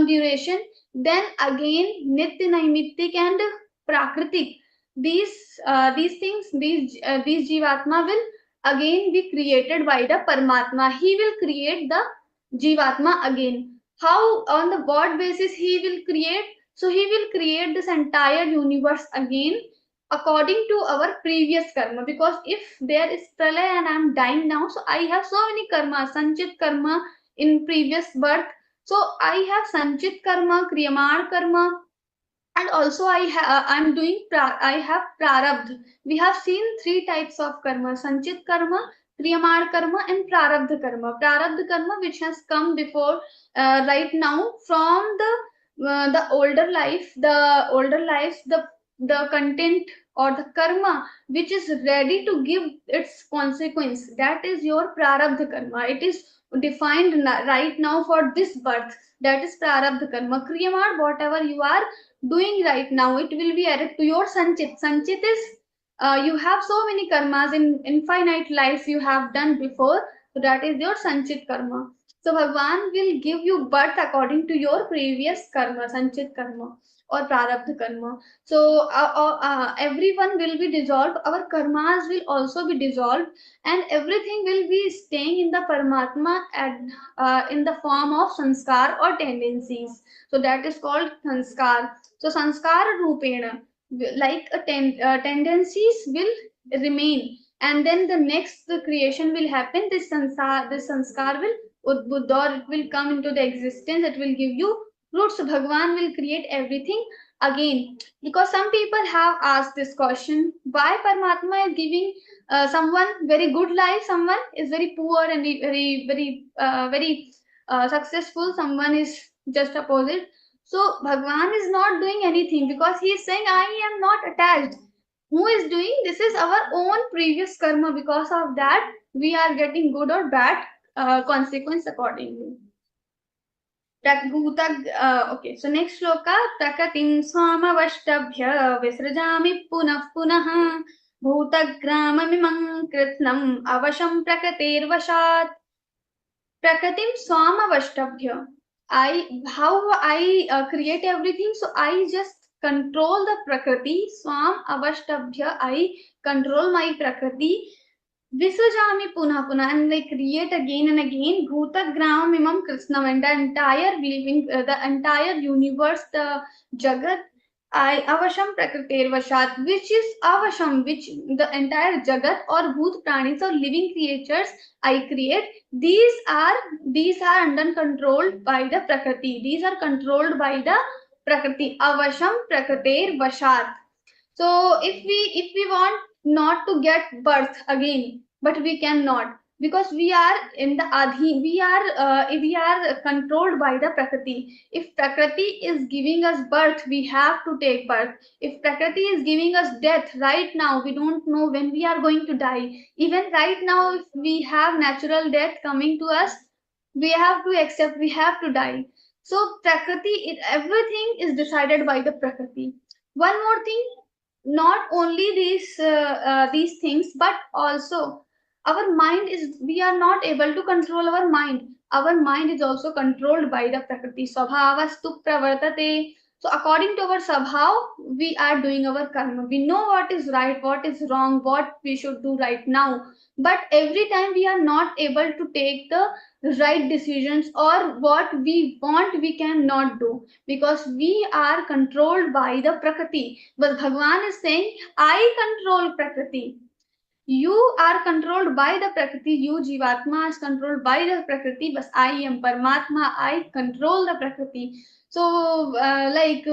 duration, then again Nitya Naimittik and Prakritik. These things, these Jivatma will again be created by the Paramatma. He will create the Jivatma again. How, on the what basis he will create? So he will create this entire universe again according to our previous karma. Because if there is pralay and I'm dying now, so I have so many karma, sanchit karma in previous birth. So I have sanchit karma, kriyamar karma, and also I'm doing I have prarabdha. We have seen three types of karma: sanchit karma, kriyamar karma, and prarabdha karma. Prarabdha karma, which has come before right now from the older life, the content or the karma which is ready to give its consequence, that is your prarabdha karma. It is defined right now for this birth, that is prarabdha karma. Kriyamad, whatever you are doing right now, it will be added to your sanchit. Sanchit is you have so many karmas in infinite lives you have done before, so that is your sanchit karma. So Bhagwan will give you birth according to your previous karma, sanchit karma or prarabdha karma. So everyone will be dissolved, our karmas will also be dissolved, and everything will be staying in the Paramatma and in the form of sanskar or tendencies. So that is called sanskar. So sanskara rupena, like tendencies will remain, and then the next creation will happen. This sanskar will udbuddha, or it will come into the existence. It will give you roots. So Bhagwan will create everything again, because some people have asked this question: why Paramatma is giving someone very good life, someone is very poor and very successful, someone is just opposite. So Bhagwan is not doing anything, because he is saying, I am not attached. Who is doing this is our own previous karma. Because of that, we are getting good or bad consequence accordingly. Okay, so next shloka. Prakatim swamavashtabhya visrajami punah punah bhutagramamimam kritnam avasham prakatirvashat. Prakatim swamavashtabhya. How I create everything. So I just control the prakriti. Swam avashtabhya. I control my prakriti. Visajami punah punah, and I create again and again. Bhuta gram imam krishnam, and the entire living, the entire universe, the jagat. I avasham prakritir vashat, which is avasham, which the entire jagat or bhut pranis or living creatures I create. These are under controlled by the prakriti. These are controlled by the prakriti. Avasham prakritir vashat. So if we want not to get birth again, but we cannot, because we are in the adhi, we are controlled by the prakriti. If prakriti is giving us birth, we have to take birth. If prakriti is giving us death right now, we don't know when we are going to die. Even right now, if we have natural death coming to us, we have to accept, we have to die. So prakriti, everything is decided by the prakriti. One more thing, not only these things, but also our mind is, we are not able to control our mind. Our mind is also controlled by the prakriti. Swabhavastu pravartate. So according to our swabhav, we are doing our karma. We know what is right, what is wrong, what we should do right now, but every time we are not able to take the right decisions, or what we want we cannot do, because we are controlled by the prakriti. But Bhagwan is saying, I control prakriti. You are controlled by the prakriti. You Jivatma is controlled by the prakriti, but I am Paramatma. I control the prakriti. So like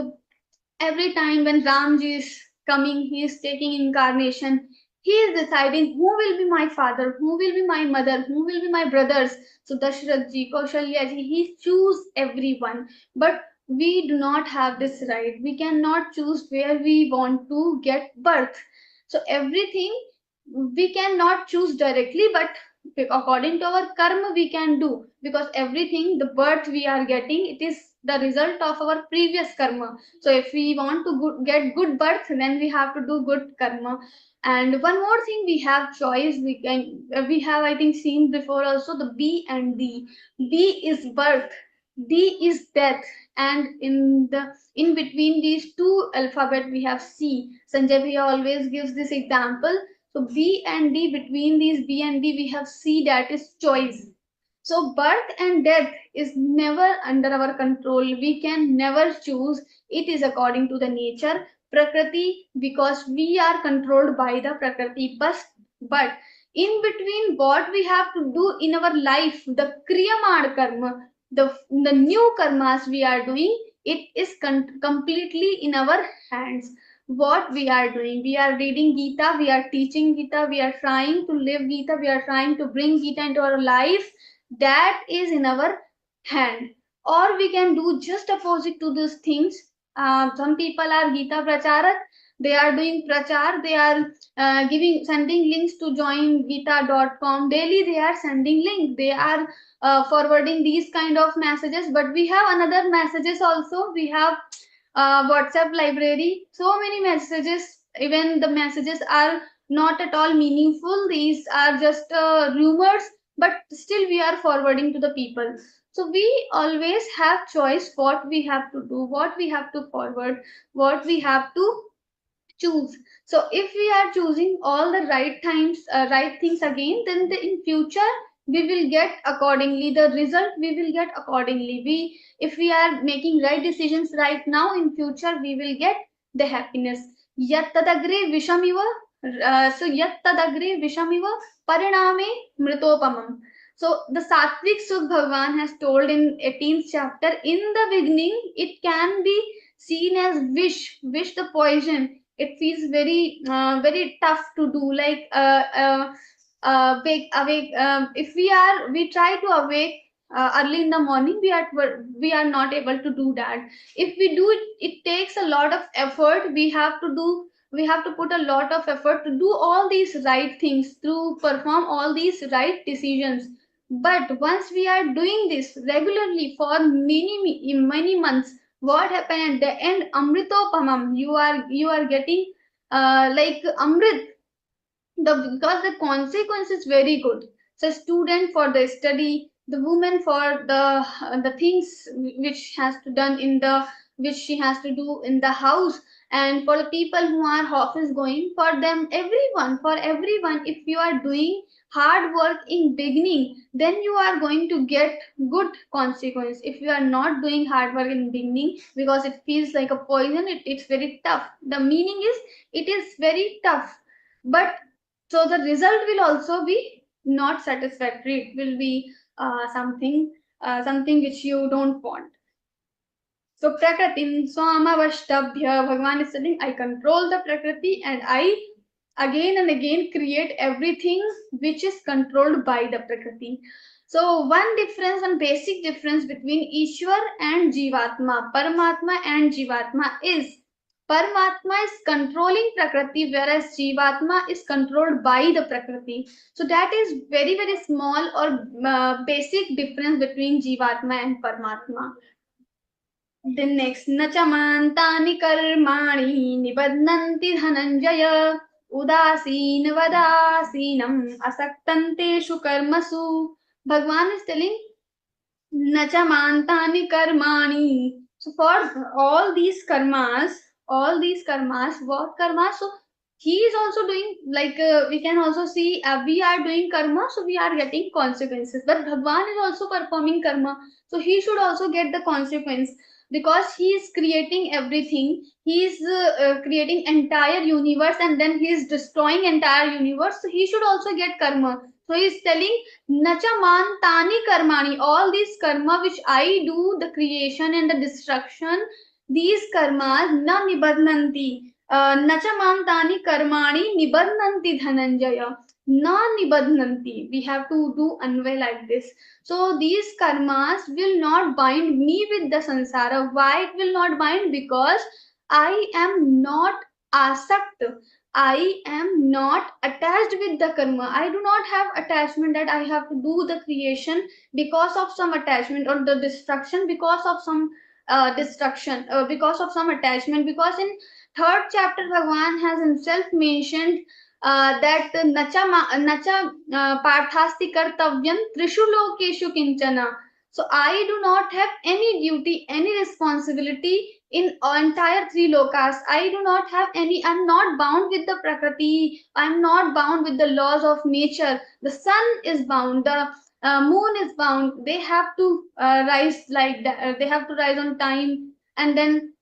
every time when Ramji is coming, he is taking incarnation. He is deciding who will be my father, who will be my mother, who will be my brothers. So Dashrath ji, Kaushalya ji, he choose everyone. But we do not have this right. We cannot choose where we want to get birth. So everything we cannot choose directly, but according to our karma we can do, because everything, the birth we are getting, it is the result of our previous karma. So if we want to get good birth, then we have to do good karma. And one more thing, we have choice. We have, I think, seen before also, the B and D. B is birth, D is death, and in between these two alphabet we have C. Sanjay Bhaiya always gives this example. So B and D, between these B and D we have C, that is choice. So birth and death is never under our control. We can never choose. It is according to the nature, Prakriti, because we are controlled by the Prakriti. But in between, what we have to do in our life, the Kriyamad karma, the new karmas we are doing, it is completely in our hands. What we are doing, we are reading Geeta, we are teaching Geeta, we are trying to live Geeta, we are trying to bring Geeta into our life. That is in our hand. Or we can do just opposite to these things. Some people are Geeta Pracharak, They are doing prachar. They are sending links to joingeeta.com. Daily they are sending link. They are forwarding these kind of messages. But we have another messages also. We have WhatsApp library. So many messages. Even the messages are not at all meaningful. These are just rumors, but still we are forwarding to the people. So we always have choice what we have to do, what we have to forward, what we have to choose. So if we are choosing all the right times, right things again, then in future we will get accordingly the result. We will get accordingly. If we are making right decisions right now, in future we will get the happiness. Yat tadagre vishamiva. So yat tadagre vishamiva pariname mritopamam. So the Sattvic Sukh Bhagavan has told in 18th chapter, in the beginning it can be seen as wish the poison. It feels very tough to do, like awake. If we try to awake early in the morning, we are not able to do that. If we do it, it takes a lot of effort. We have to put a lot of effort to do all these right things, to perform all these right decisions. But once we are doing this regularly for many months, what happened at the end? Amritopamam. You are getting like amrit. Because the consequence is very good. So student for the study, the woman for the things which has to done in the which she has to do in the house, and for the people who are office going, for them, for everyone, if you are doing hard work in beginning, then you are going to get good consequence. If you are not doing hard work in beginning, because it feels like a poison, it's very tough. The meaning is it is very tough, but so the result will also be not satisfactory. It will be something which you don't want. So Prakritim Swamavashtabhya, Bhagavan is saying, I control the Prakriti and I again and again create everything which is controlled by the Prakriti. So one basic difference between Ishwar and Jivatma, Paramatma and Jivatma is Paramatma is controlling Prakriti, whereas Jivatma is controlled by the Prakriti. So that is very small or basic difference between Jivatma and Paramatma. Then next, Nachamantani karmani nibadnanti dhananjaya udasin vadasinam asaktanteshu karmasu. Bhagwan is telling Nachamantani karmani. So for all these karmas, what karmas? So he is also doing, like we can also see we are doing karma, so we are getting consequences. But Bhagwan is also performing karma, so he should also get the consequence, because he is creating everything. He is creating entire universe, and then he is destroying entire universe. So he should also get karma. So he is telling Nachaman tani karmani, all these karma which I do, the creation and the destruction, these karmas na nibadnanti. Nachamantani karmani nibadnanti dhananjaya. Na nibadnanti. We have to do anvay like this. So these karmas will not bind me with the sansara. Why it will not bind? Because I am not asakt. I am not attached with the karma. I do not have attachment that I have to do the creation because of some attachment, or the destruction because of some destruction, because of some attachment. Because in third chapter, Bhagavan has himself mentioned that nacha parthasti kartavyam trishu lokeshu kinchana. So I do not have any duty, any responsibility in entire three lokas. I do not have any. I'm not bound with the prakriti. I'm not bound with the laws of nature. The sun is bound. The moon is bound. They have to rise like that. They have to rise on time, and then.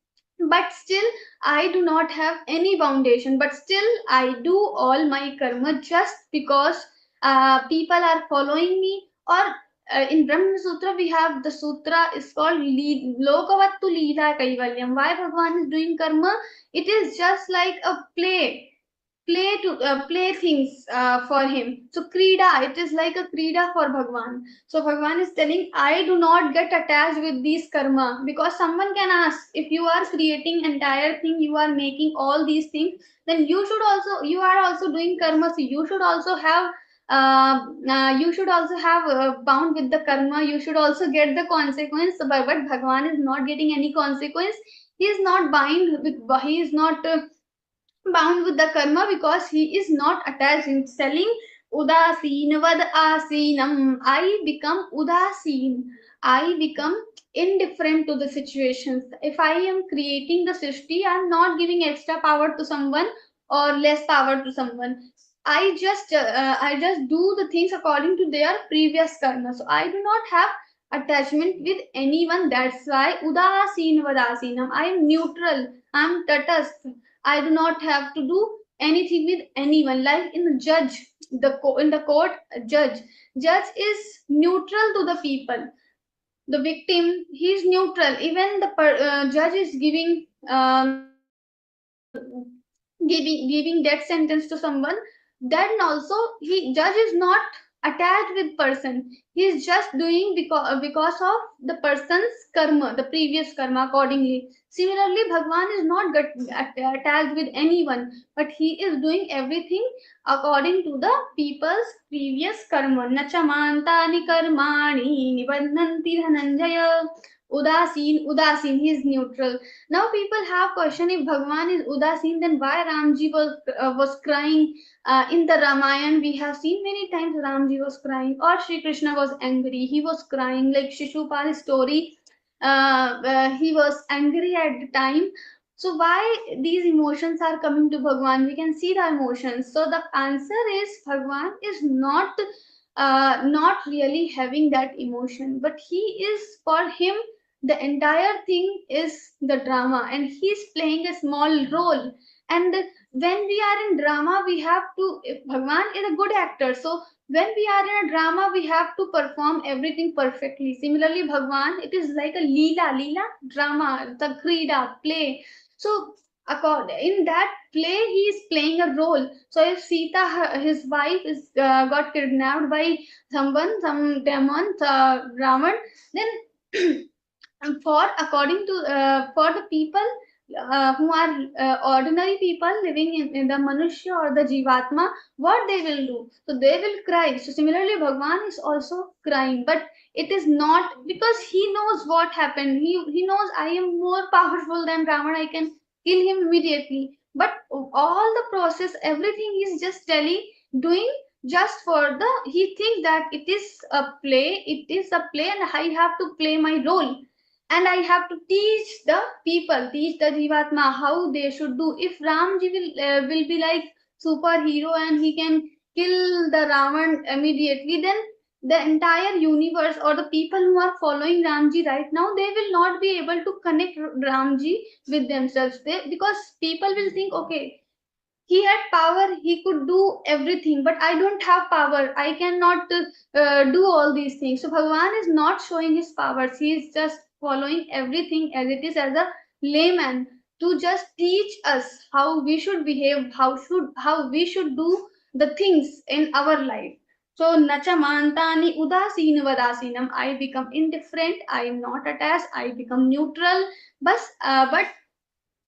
But still, I do not have any foundation. But still, I do all my karma just because people are following me. Or in Brahma Sutra, we have the sutra is called Lokavattu Leela Kaivalyam. Why Bhagavan is doing karma? It is just like a play. play things for him. So krida, it is like a krida for Bhagwan. So Bhagwan is telling, I do not get attached with these karma, because someone can ask, if you are creating entire thing, you are making all these things, then you are also doing karma, so you should also have bound with the karma, you should also get the consequence. But Bhagwan is not getting any consequence. He is not he is not bound with the karma, because he is not attached. In selling udasinavad asinam, I become udasin, I become indifferent to the situations. If I am creating the srishti, I am not giving extra power to someone or less power to someone. I just do the things according to their previous karma, so I do not have attachment with anyone. That's why udasin vadasinam, I am neutral, I am tatastha. I do not have to do anything with anyone. Like in the judge, in the court, judge is neutral to the people. The victim, he is neutral. Even the judge is giving death sentence to someone, then also judge is not attached with person. He is just doing because of the person's karma, the previous karma accordingly. Similarly, Bhagwan is not attached with anyone, but he is doing everything according to the people's previous karma. Nachamantani karmani nibandhanti dhananjaya. Udasin, he is neutral. Now people have question, if Bhagwan is udasin, then why Ramji was crying in the Ramayana? We have seen many times Ramji was crying, or Shri Krishna was angry, he was crying. Like Shishupal's story, he was angry at the time. So why these emotions are coming to Bhagwan? We can see the emotions. So the answer is, Bhagwan is not really having that emotion, but he is, for him, the entire thing is the drama, and he's playing a small role. And when we are in drama, we have to, if Bhagwan is a good actor, so when we are in a drama, we have to perform everything perfectly. Similarly, Bhagwan, it is like a Leela drama, the Krida play. So in that play, he is playing a role. So if Sita, his wife, is got kidnapped by some demon, Ravan, then for according to for the people who are ordinary people living in the manushya or the jivatma, what they will do, so they will cry. So similarly, Bhagwan is also crying, but it is not because he knows what happened. He knows, I am more powerful than Ravan, I can kill him immediately. But all the process, everything is just doing just for the, he thinks that it is a play, and I have to play my role, and I have to teach the people, teach the jivatma how they should do. If Ramji will be like superhero and he can kill the Ravan immediately, then the entire universe or the people who are following Ramji right now, they will not be able to connect Ramji with themselves. Because people will think, okay, he had power, he could do everything, but I don't have power, I cannot do all these things. So Bhagwan is not showing his powers, he is just following everything as it is, as a layman, to just teach us how we should behave, how we should do the things in our life. So nachamantani udasin vadasinam, I become indifferent, I am not attached, I become neutral. But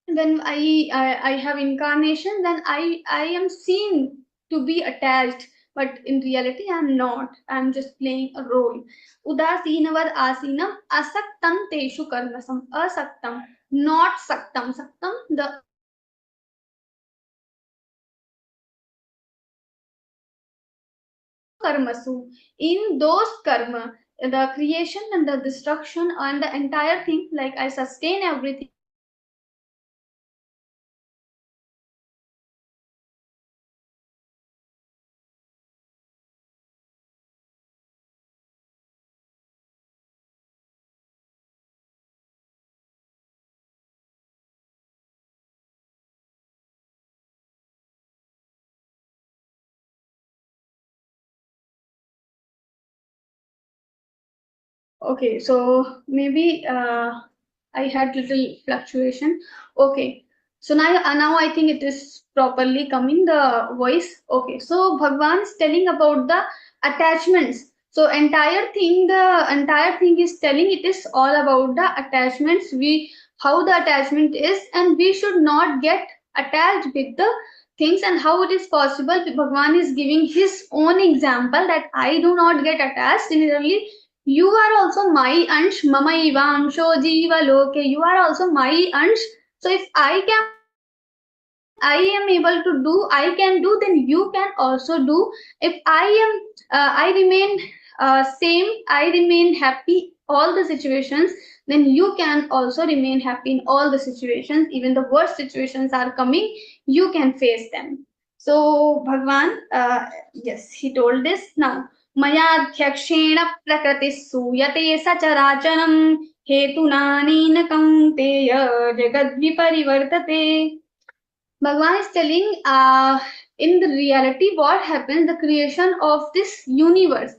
when I have incarnation, then I am seen to be attached, but in reality I'm not. I'm just playing a role. Udasinavad asinam asaktam teshu karmasam. Asaktam, not saktam. Saktam, the karmasu. In those karma, the creation and the destruction and the entire thing, like I sustain everything. Okay, so maybe I had little fluctuation. Okay, So now I think it is properly coming the voice. Okay, so Bhagwan is telling about the attachments. So the entire thing is telling it is all about the attachments. How the attachment is, and we should not get attached with the things, and how it is possible. Bhagwan is giving his own example that I do not get attached. Similarly, you are also my ansh, mama iva ansho jiva loke. You are also my ansh. So if I am able to do, I can do, then you can also do. If I remain same, I remain happy all the situations, then you can also remain happy in all the situations. Even the worst situations are coming, you can face them. So Bhagwan, yes, he told this now. मयाध्यक्षेण प्रकृतिः सूयते सचराचरं हेतुनानेन कौन्तेय जगद्विपरिवर्तते. Bhagwan is telling in the reality what happens, the creation of this universe.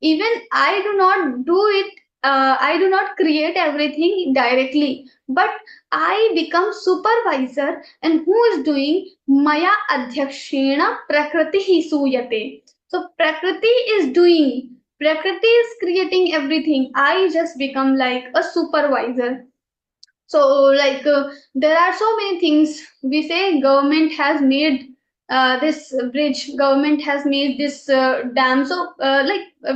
Even I do not do it, I do not create everything directly, but I become supervisor. And who is doing? Maya adhyakshena prakriti suyate. So Prakriti is doing, Prakriti is creating everything. I just become like a supervisor. So there are so many things. We say government has made this bridge, government has made this dam. So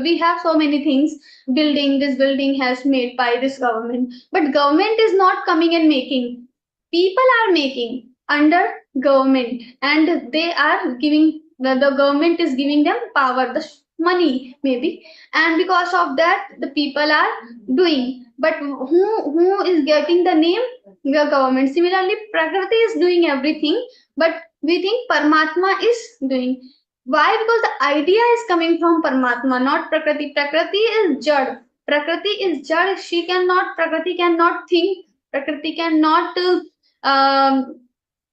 we have so many things. This building has made by this government, but government is not coming and making. People are making under government, and they are giving, the government is giving them power, the money maybe, and because of that the people are doing. But who is getting the name? The government. Similarly, Prakriti is doing everything, but we think Paramatma is doing. Why? Because the idea is coming from Paramatma, not Prakriti. Prakriti is Jad. Prakriti is Jad. Prakriti cannot think. Prakriti cannot,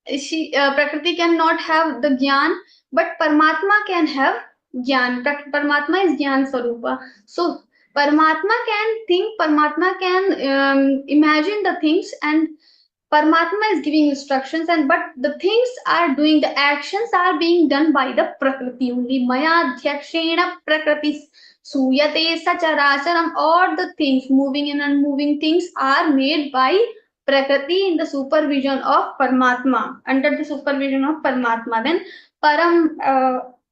Prakriti cannot have the Gyan, but Paramatma can have Gyan. Paramatma is Gyan Sarupa. So Paramatma can think, Paramatma can imagine the things, and Paramatma is giving instructions, and but the things are doing, the actions are being done by the Prakriti only. Maya Dhyakshena Prakriti Suyate Sacharacharam. All the things, moving and unmoving things, are made by Prakriti in the supervision of Paramatma, under the supervision of Paramatma. Then Param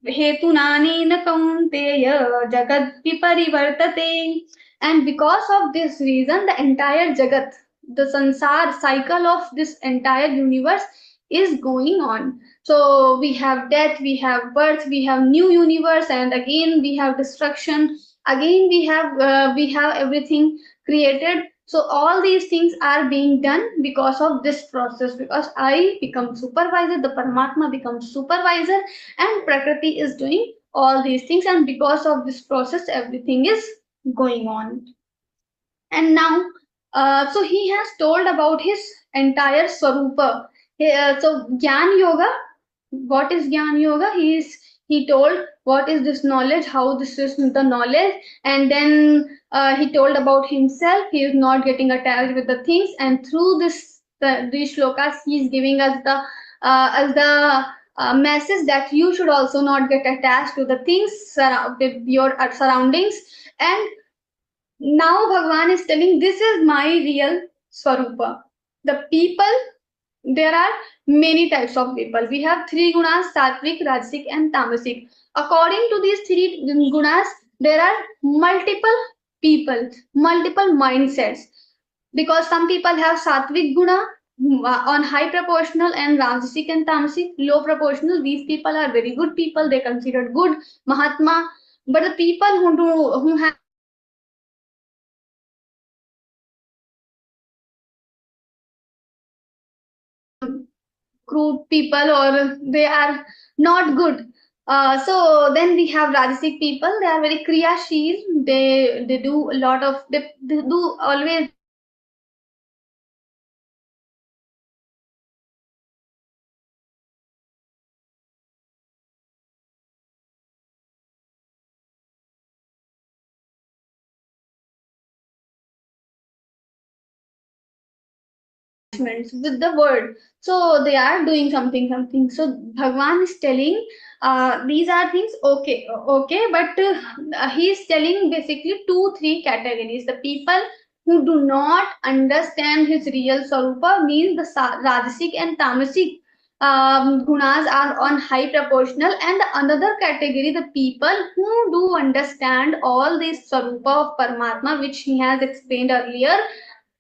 Hetunanena Kaunteya Jagat Viparivartate. And because of this reason, the entire Jagat, the sansar cycle of this entire universe is going on. So we have death, we have birth, we have new universe, and again we have destruction. Again we have everything created. So all these things are being done because of this process. Because I become supervisor, the Paramatma becomes supervisor, and Prakriti is doing all these things. And because of this process, everything is going on. And now, so he has told about his entire Swarupa. So Gyan Yoga, what is Gyan Yoga? He told what is this knowledge, how this is the knowledge, and then he told about himself. He is not getting attached with the things, and through these shlokas, he is giving us the message that you should also not get attached to the things with your surroundings. And now Bhagwan is telling this is my real Swarupa. The people, there are many types of people. We have three gunas: Sattvic, Rajasic, and Tamasic. According to these three gunas, there are multiple people, multiple mindsets. Because some people have Sattvic guna on high proportional, and Rajasic and Tamasic low proportional. These people are very good people. They considered good, Mahatma. But the people who have crude people, or they are not good. So then we have Rajasic people. They are very kriyasheel. They do a lot of, they do always with the word. So they are doing something. So Bhagwan is telling these are things okay, but he is telling basically 2-3 categories. The people who do not understand his real swarupa, means the rajasic and tamasic gunas are on high proportional, and another category, the people who do understand all this swarupa of Paramatma, which he has explained earlier.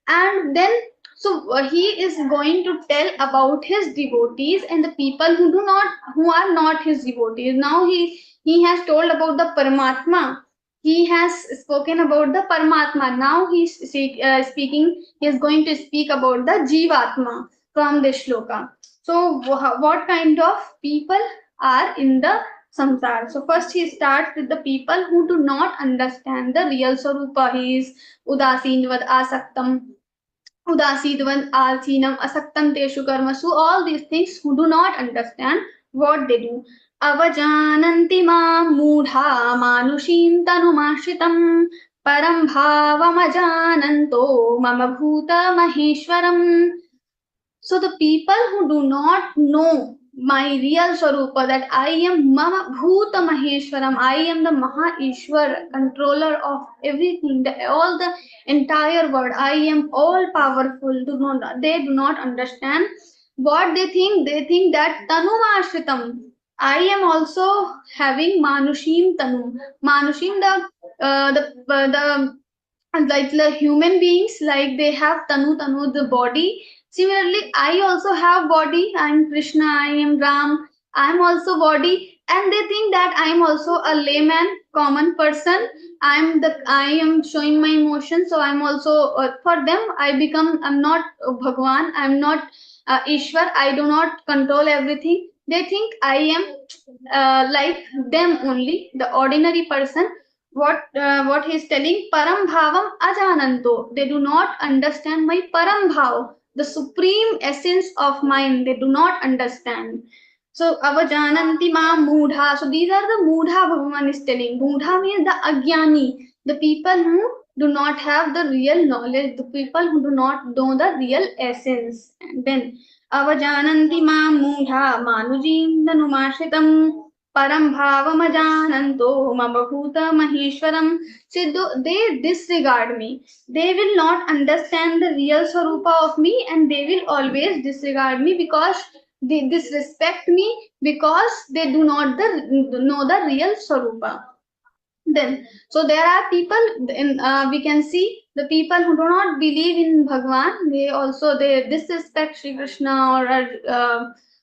And then so he is going to tell about his devotees and the people who are not his devotees. Now he has told about the Paramatma. He has spoken about the Paramatma. Now he's speaking. He is going to speak about the Jivatma from this shloka. So what kind of people are in the samsara? So first he starts with the people who do not understand the real swarupa. He is udasinvad asaktam, udasidvan alsinam asaktam teshu karmasu. All these things who do not understand what they do. Avajananti mam mudha manushim tanumashritam param bhavamajananto mama bhuta maheshwaram. So the people who do not know my real swarupa, that I am Mama Bhuta Maheshwaram, I am the Maha Ishwar, controller of everything, all the entire world, I am all powerful. They do not understand what they think. They think that Tanum Ashritam, I am also having Manushim Tanum. Manushim, the like the human beings, like they have Tanu, the body. Similarly, I also have body. I am Krishna, I am Ram, I am also body, and they think that I am also a layman, common person. I am showing my emotions, so I am also for them. I'm not Bhagwan. I am not Ishwar. I do not control everything. They think I am like them only, the ordinary person. What he is telling, param bhavam ajananto, they do not understand my param bhav, the supreme essence of mind, they do not understand. So avajananti ma mudha, so these are the mudha Bhagavan is telling. Mudha means the agyani, the people who do not have the real knowledge, the people who do not know the real essence. And then avajananti ma mudha manujim danumashritam param bhavamajananto mama bhuta maheshwaram. So they disregard me. They will not understand the real swarupa of me, and they will always disregard me because they disrespect me, because they do not know the real swarupa. Then so there are people in we can see the people who do not believe in Bhagwan, they disrespect Shri Krishna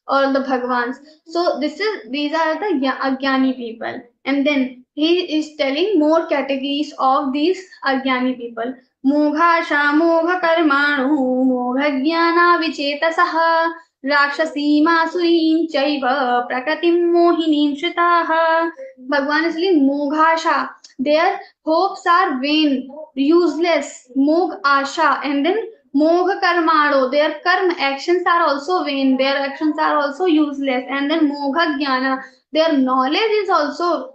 or the Bhagwans. So these are the agyani people. And then he is telling more categories of these agyani people. Mogha shamogha karmanu mogha jnana vichetasaha rakshasi masurim chaiva prakatim mohinim shritaha. Bhagwan is saying moghasha, their hopes are vain, useless, mog asha, and then mogha karmano, their karma actions are also vain, their actions are also useless, and then mogha jnana, their knowledge is also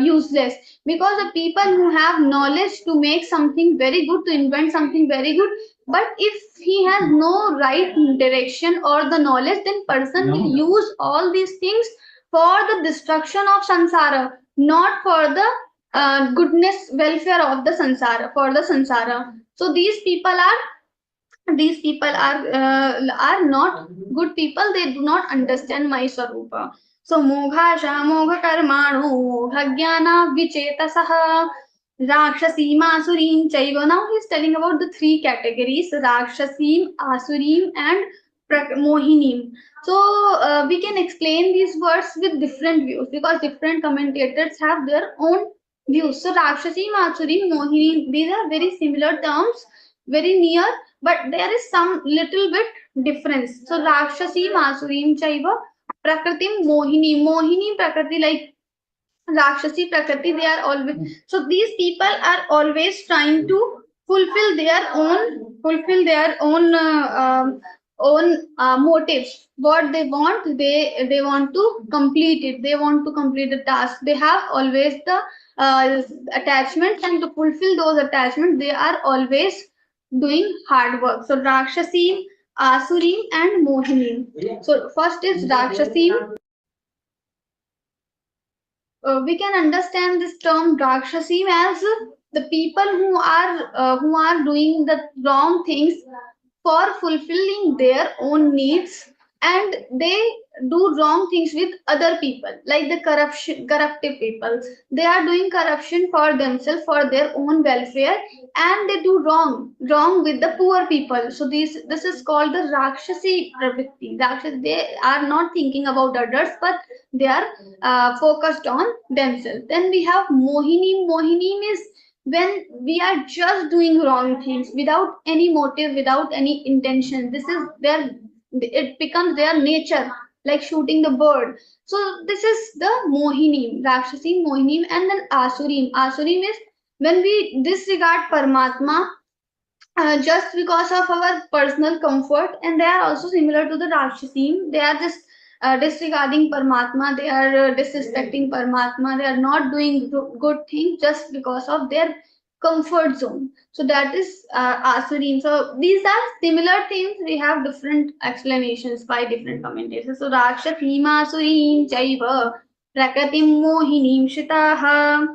useless, because the people who have knowledge to make something very good, to invent something very good, but if he has no right direction or the knowledge, then person will use all these things for the destruction of sansara, not for the goodness, welfare of the sansara, for the sansara. So these people are not good people. They do not understand my swarupa. So mogha shamogha karmanu mogha jnana vichetasaha rakshasim asurim chaiva. Now he is telling about the 3 categories: rakshasim, asurim, and mohinim. So we can explain these words with different views, because different commentators have their own views. So rakshasim, asurim, mohinim, these are very similar terms, very near, but there is some little bit difference. So rakshasim, asurim chaiva prakritim mohinim. Mohini prakriti, like rakshasi prakriti, they are always, so these people are always trying to fulfill their own motives. What they want, they want to complete it, they want to complete the task. They have always the attachments, and to fulfill those attachments they are always doing hard work. So rakshasim, Asurim and Mohinim. So first is Rakshasim. We can understand this term Rakshasim as the people who are doing the wrong things for fulfilling their own needs, and they do wrong things with other people, like the corruptive people. They are doing corruption for themselves, for their own welfare, and they do wrong with the poor people. So this is called the Rakshasi pravritti. They are not thinking about others, but they are focused on themselves. Then we have Mohinim. Mohinim is when we are just doing wrong things without any motive, without any intention. This is their, it becomes their nature, like shooting the bird. So this is the Mohinim, Rakshasi, Mohinim, and then Asurim. Asurim is when we disregard Paramatma just because of our personal comfort, and they are also similar to the Rakshasim. They are just disregarding Paramatma, they are disrespecting Paramatma, they are not doing good things just because of their comfort zone. So that is Asurim. So these are similar things. We have different explanations by different commentators. So Rakshasim, Asurim, Chaiva, Prakatim, Mohinim, Shitaha.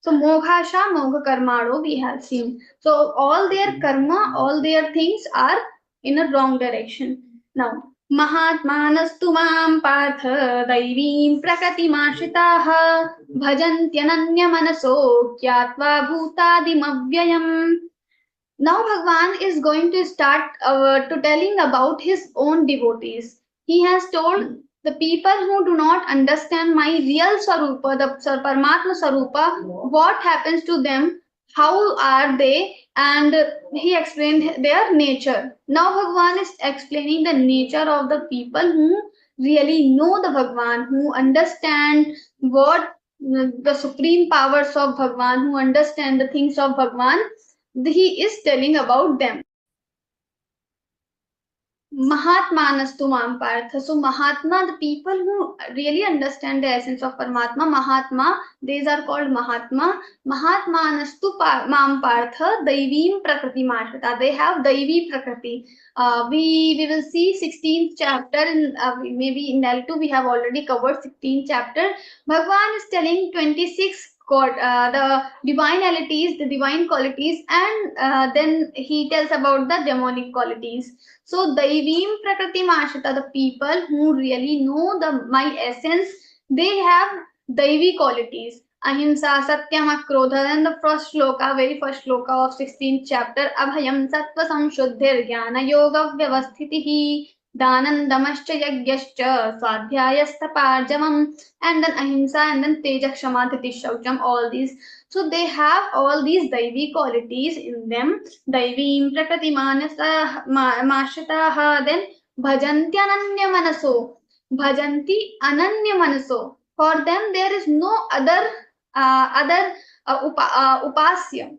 So Moghasha, Mogha Karmado we have seen. So all their karma, all their things are in a wrong direction. Now, Mahatmanastu mam partha daivim prakatimashritaha bhajantyananya manaso kyatva bhutadim avyayam. Now Bhagwan is going to start to telling about his own devotees. He has told the people who do not understand my real Sarupa, the Paramatma Sarupa, what happens to them, how are they, and he explained their nature. Now Bhagwan is explaining the nature of the people who really know the Bhagwan, who understand what the supreme powers of Bhagwan, who understand the things of Bhagwan. He is telling about them. Mahatmanastu mam partha. So Mahatma, the people who really understand the essence of Paramatma, Mahatma, these are called Mahatma. Mahatmanastu mam partha daivim prakriti mashrita. They have daivi prakriti. We will see 16th chapter in maybe in L2 we have already covered 16th chapter. Bhagwan is telling 26 God, the divinalities, the divine qualities, and then he tells about the demonic qualities. So Daivim Prakriti Mashita, the people who really know my essence, they have Daivi qualities. Ahimsa, Satyam, Akrodha, and the first shloka, very first shloka of 16th chapter, Abhayam Sattva Samshuddhir Jnana Yoga Vyavasthitihi Danandamascha Yagyascha Swadhyayasthaparjavam, and then Ahimsa, and then Teja Kshama Dhiti Shaucham, all these. So they have all these Daivi qualities in them. Daivim Prakriti Mashitaha, then Bhajanti Ananya Manaso. Bhajanti Ananya Manaso. For them there is no other upasya.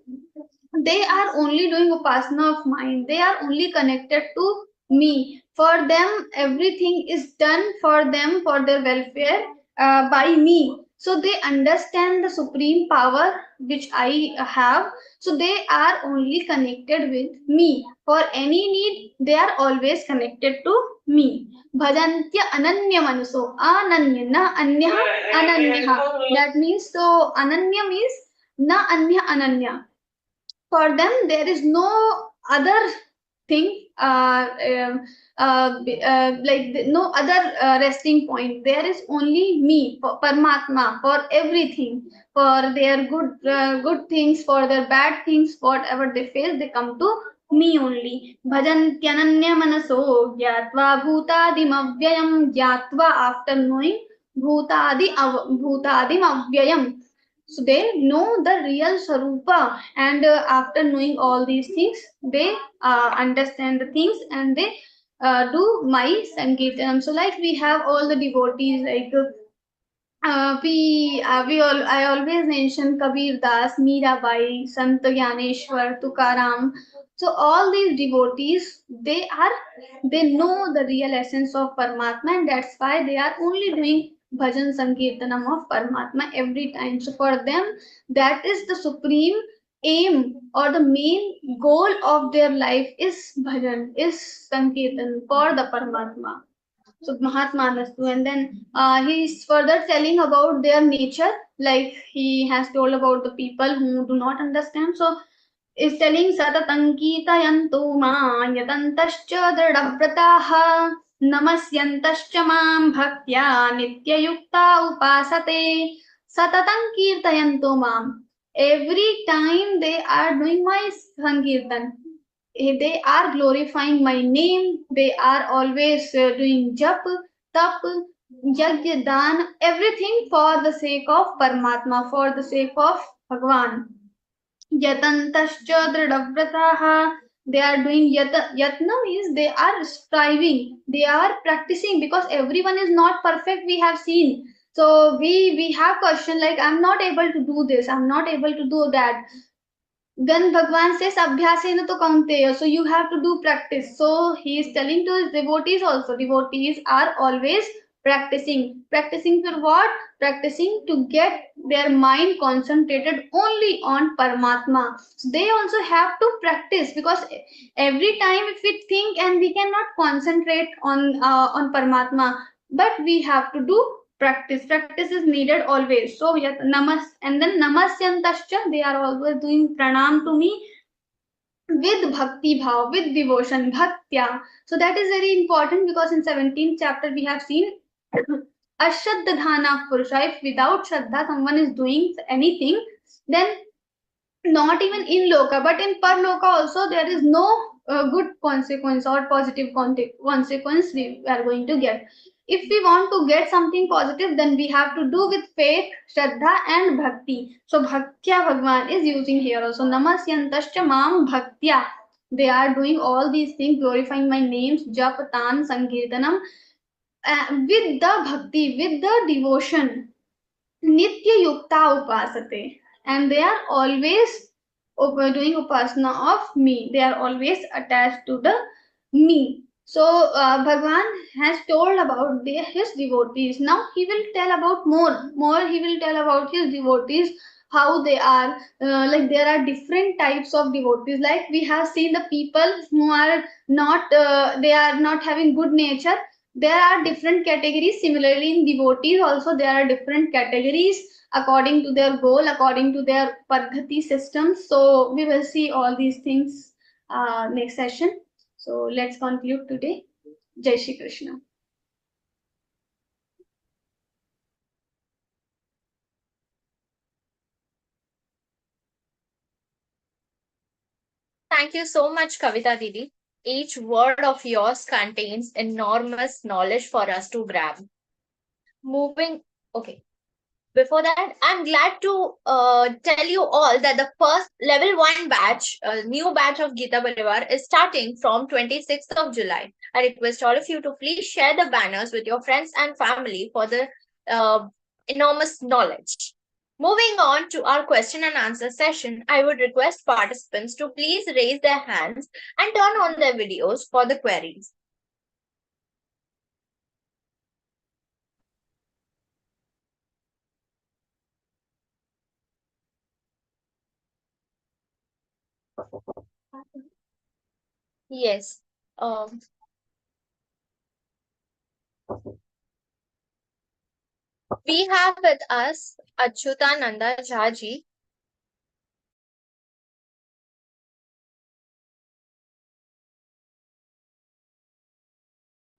They are only doing upasana of mind. They are only connected to me. For them, everything is done for them, for their welfare, by me. So they understand the supreme power which I have. So they are only connected with me. For any need, they are always connected to me. Bhajantya ananya manuso. Ananya, na anya, ananya. That means, so ananya means na anya ananya. For them, there is no other thing, like no other resting point. There is only me, for Paramatma, for everything, for their good things, for their bad things, whatever they face, they come to me only. Bhajantyananya manaso gyatva bhutadim avyayam. Gyatva, after knowing, bhutadim avyayam. So they know the real Sarupa, and after knowing all these things, they understand the things, and they do my Sankirtanam. So like we have all the devotees, like I always mention Kabir Das, Mirabai, Sant Gyaneshwar, Tukaram. So all these devotees, they know the real essence of Paramatma, and that's why they are only doing bhajan sankirtanam of Paramatma every time. So for them, that is the supreme aim or the main goal of their life is bhajan, is sankirtan for the Paramatma. So Mahatma Nastu, and then he's further telling about their nature, like he has told about the people who do not understand. So is telling Satatankitayantu ma yatantascha dridavratah namasyantascha mam bhaktya nityayukta upasate Satatankirtayantu mam. Every time they are doing my sankirtan, they are glorifying my name, they are always doing jap, tap, yajna, dan, everything for the sake of Paramatma, for the sake of Bhagwan. Yatantascha dridavratah. They are doing yatna means they are striving, they are practicing, because everyone is not perfect, we have seen. So we have question like, I'm not able to do this, I'm not able to do that. Then Bhagwan says abhyasena to kaunteya, so you have to do practice. So he is telling to his devotees also, devotees are always practicing for what? Practicing to get their mind concentrated only on Paramatma. So they also have to practice, because every time if we think and we cannot concentrate on Paramatma, but we have to do practice. Practice is needed always. So yet namas, and then namasyantascha, they are always doing pranam to me with bhakti bhav, with devotion, bhaktya. So that is very important, because in 17th chapter we have seen ashraddha dhana purusha. If without shraddha someone is doing anything, then not even in loka but in parloka also there is no good consequence or positive consequence we are going to get. If we want to get something positive, then we have to do with faith, shraddha and bhakti. So bhaktya Bhagwan is using here also, namasyantascha mam bhaktya. They are doing all these things, glorifying my names, jap, tan, sankirtanam, with the bhakti, with the devotion, nitya yukta upasate, and they are always doing upasana of me, they are always attached to the me. So Bhagwan has told about his devotees. Now he will tell about more he will tell about his devotees, how they are, like there are different types of devotees. Like we have seen the people who are not they are not having good nature, there are different categories. Similarly in devotees also there are different categories according to their goal, according to their padhati system. So we will see all these things next session. So let's conclude today. Jai Shri Krishna. Thank you so much, Kavita Didi. Each word of yours contains enormous knowledge for us to grab. Moving, okay. Before that, I'm glad to tell you all that the first level 1 batch, new batch of Geeta Pariwar is starting from 26th of July. I request all of you to please share the banners with your friends and family for the enormous knowledge. Moving on to our question and answer session, I would request participants to please raise their hands and turn on their videos for the queries. Yes. We have with us Achyutananda Jhaji.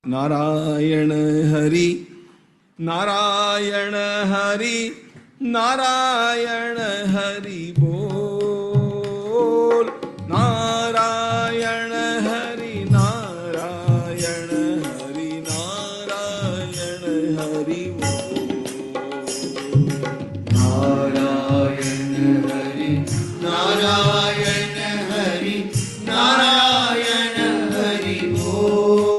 Narayan Hari Narayan Hari Narayan Hari बोल नारायण हरि नारायण हरि नारायण हरि बोल नारायण हरि नारायण हरि नारायण हरि बोल.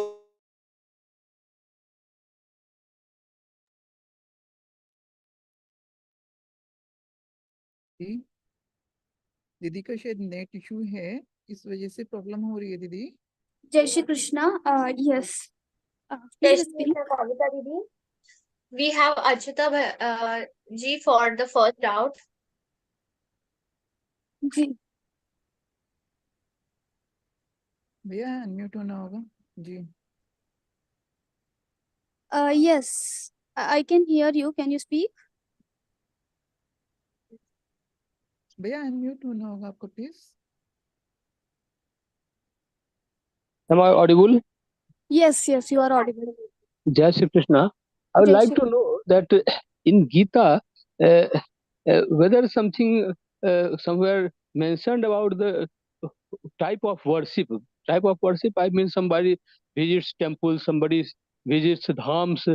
दीदी का शायद net issue है, इस वजह से प्रॉब्लम हो रही है दीदी. Jai Shri Krishna. Yes. Jai Please Shri speak. Krishna, Kavita Didi. We have Achyuta ji for the first round. जी भैया अनम्यूट होना होगा जी। Yes I can hear you, can you speak? भैया अनम्यूट होना होगा आपको please. Am I audible? Yes yes you are audible. Jai Shri Krishna. I would Jai like Shri to know that in Gita, whether something somewhere mentioned about the type of worship. Type of worship, I mean somebody visits temple, somebody visits dhams,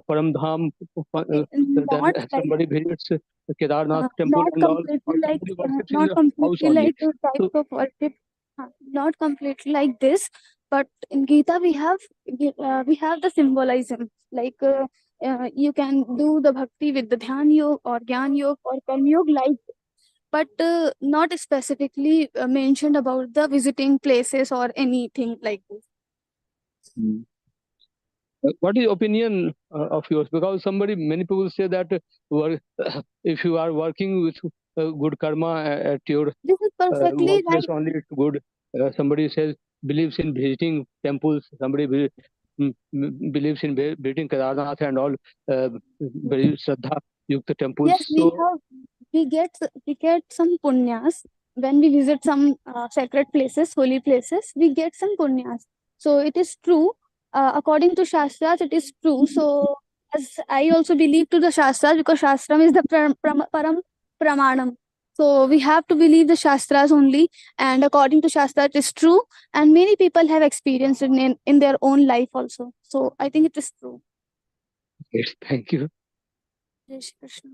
param dham, then not like somebody visits Kedarnath temple not and all, completely or like somebody worships in not the house completely only. like the type So of worship, not completely like this, but in Gita we have the symbolism, like you can do the bhakti with the dhyan yoga or gyan yoga or karma yoga, like, but not specifically mentioned about the visiting places or anything like this. what is opinion of yours? Because many people say that if you are working with good karma at your This is perfectly workplace only, it's good. Somebody says believes in visiting temples. Somebody believes in visiting Kedarnath and all very Shraddha Yukta temples. Yes, So we get some punyas when we visit some sacred places, holy places. We get some punyas. So it is true. According to Shastras, it is true. So as I also believe to the Shastras, because Shastram is the param pramanam. So we have to believe the Shastras only. And according to Shastra, it is true. And many people have experienced it in their own life also. So I think it is true. yes, thank you. Jai Shri Krishna.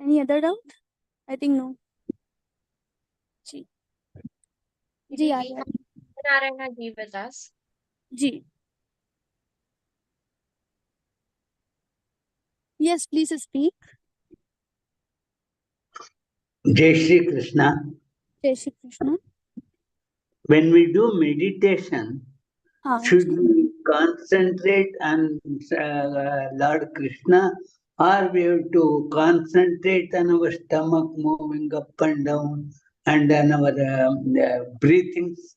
Any other doubt? I think no. जी जी आ गया Narayana ji with us. Ji yes please speak. Jai Shri Krishna. जय Shri Krishna. When we do meditation, हाँ should ji. we concentrate on Lord Krishna, or we have to concentrate on our stomach moving up and down and on our breathings?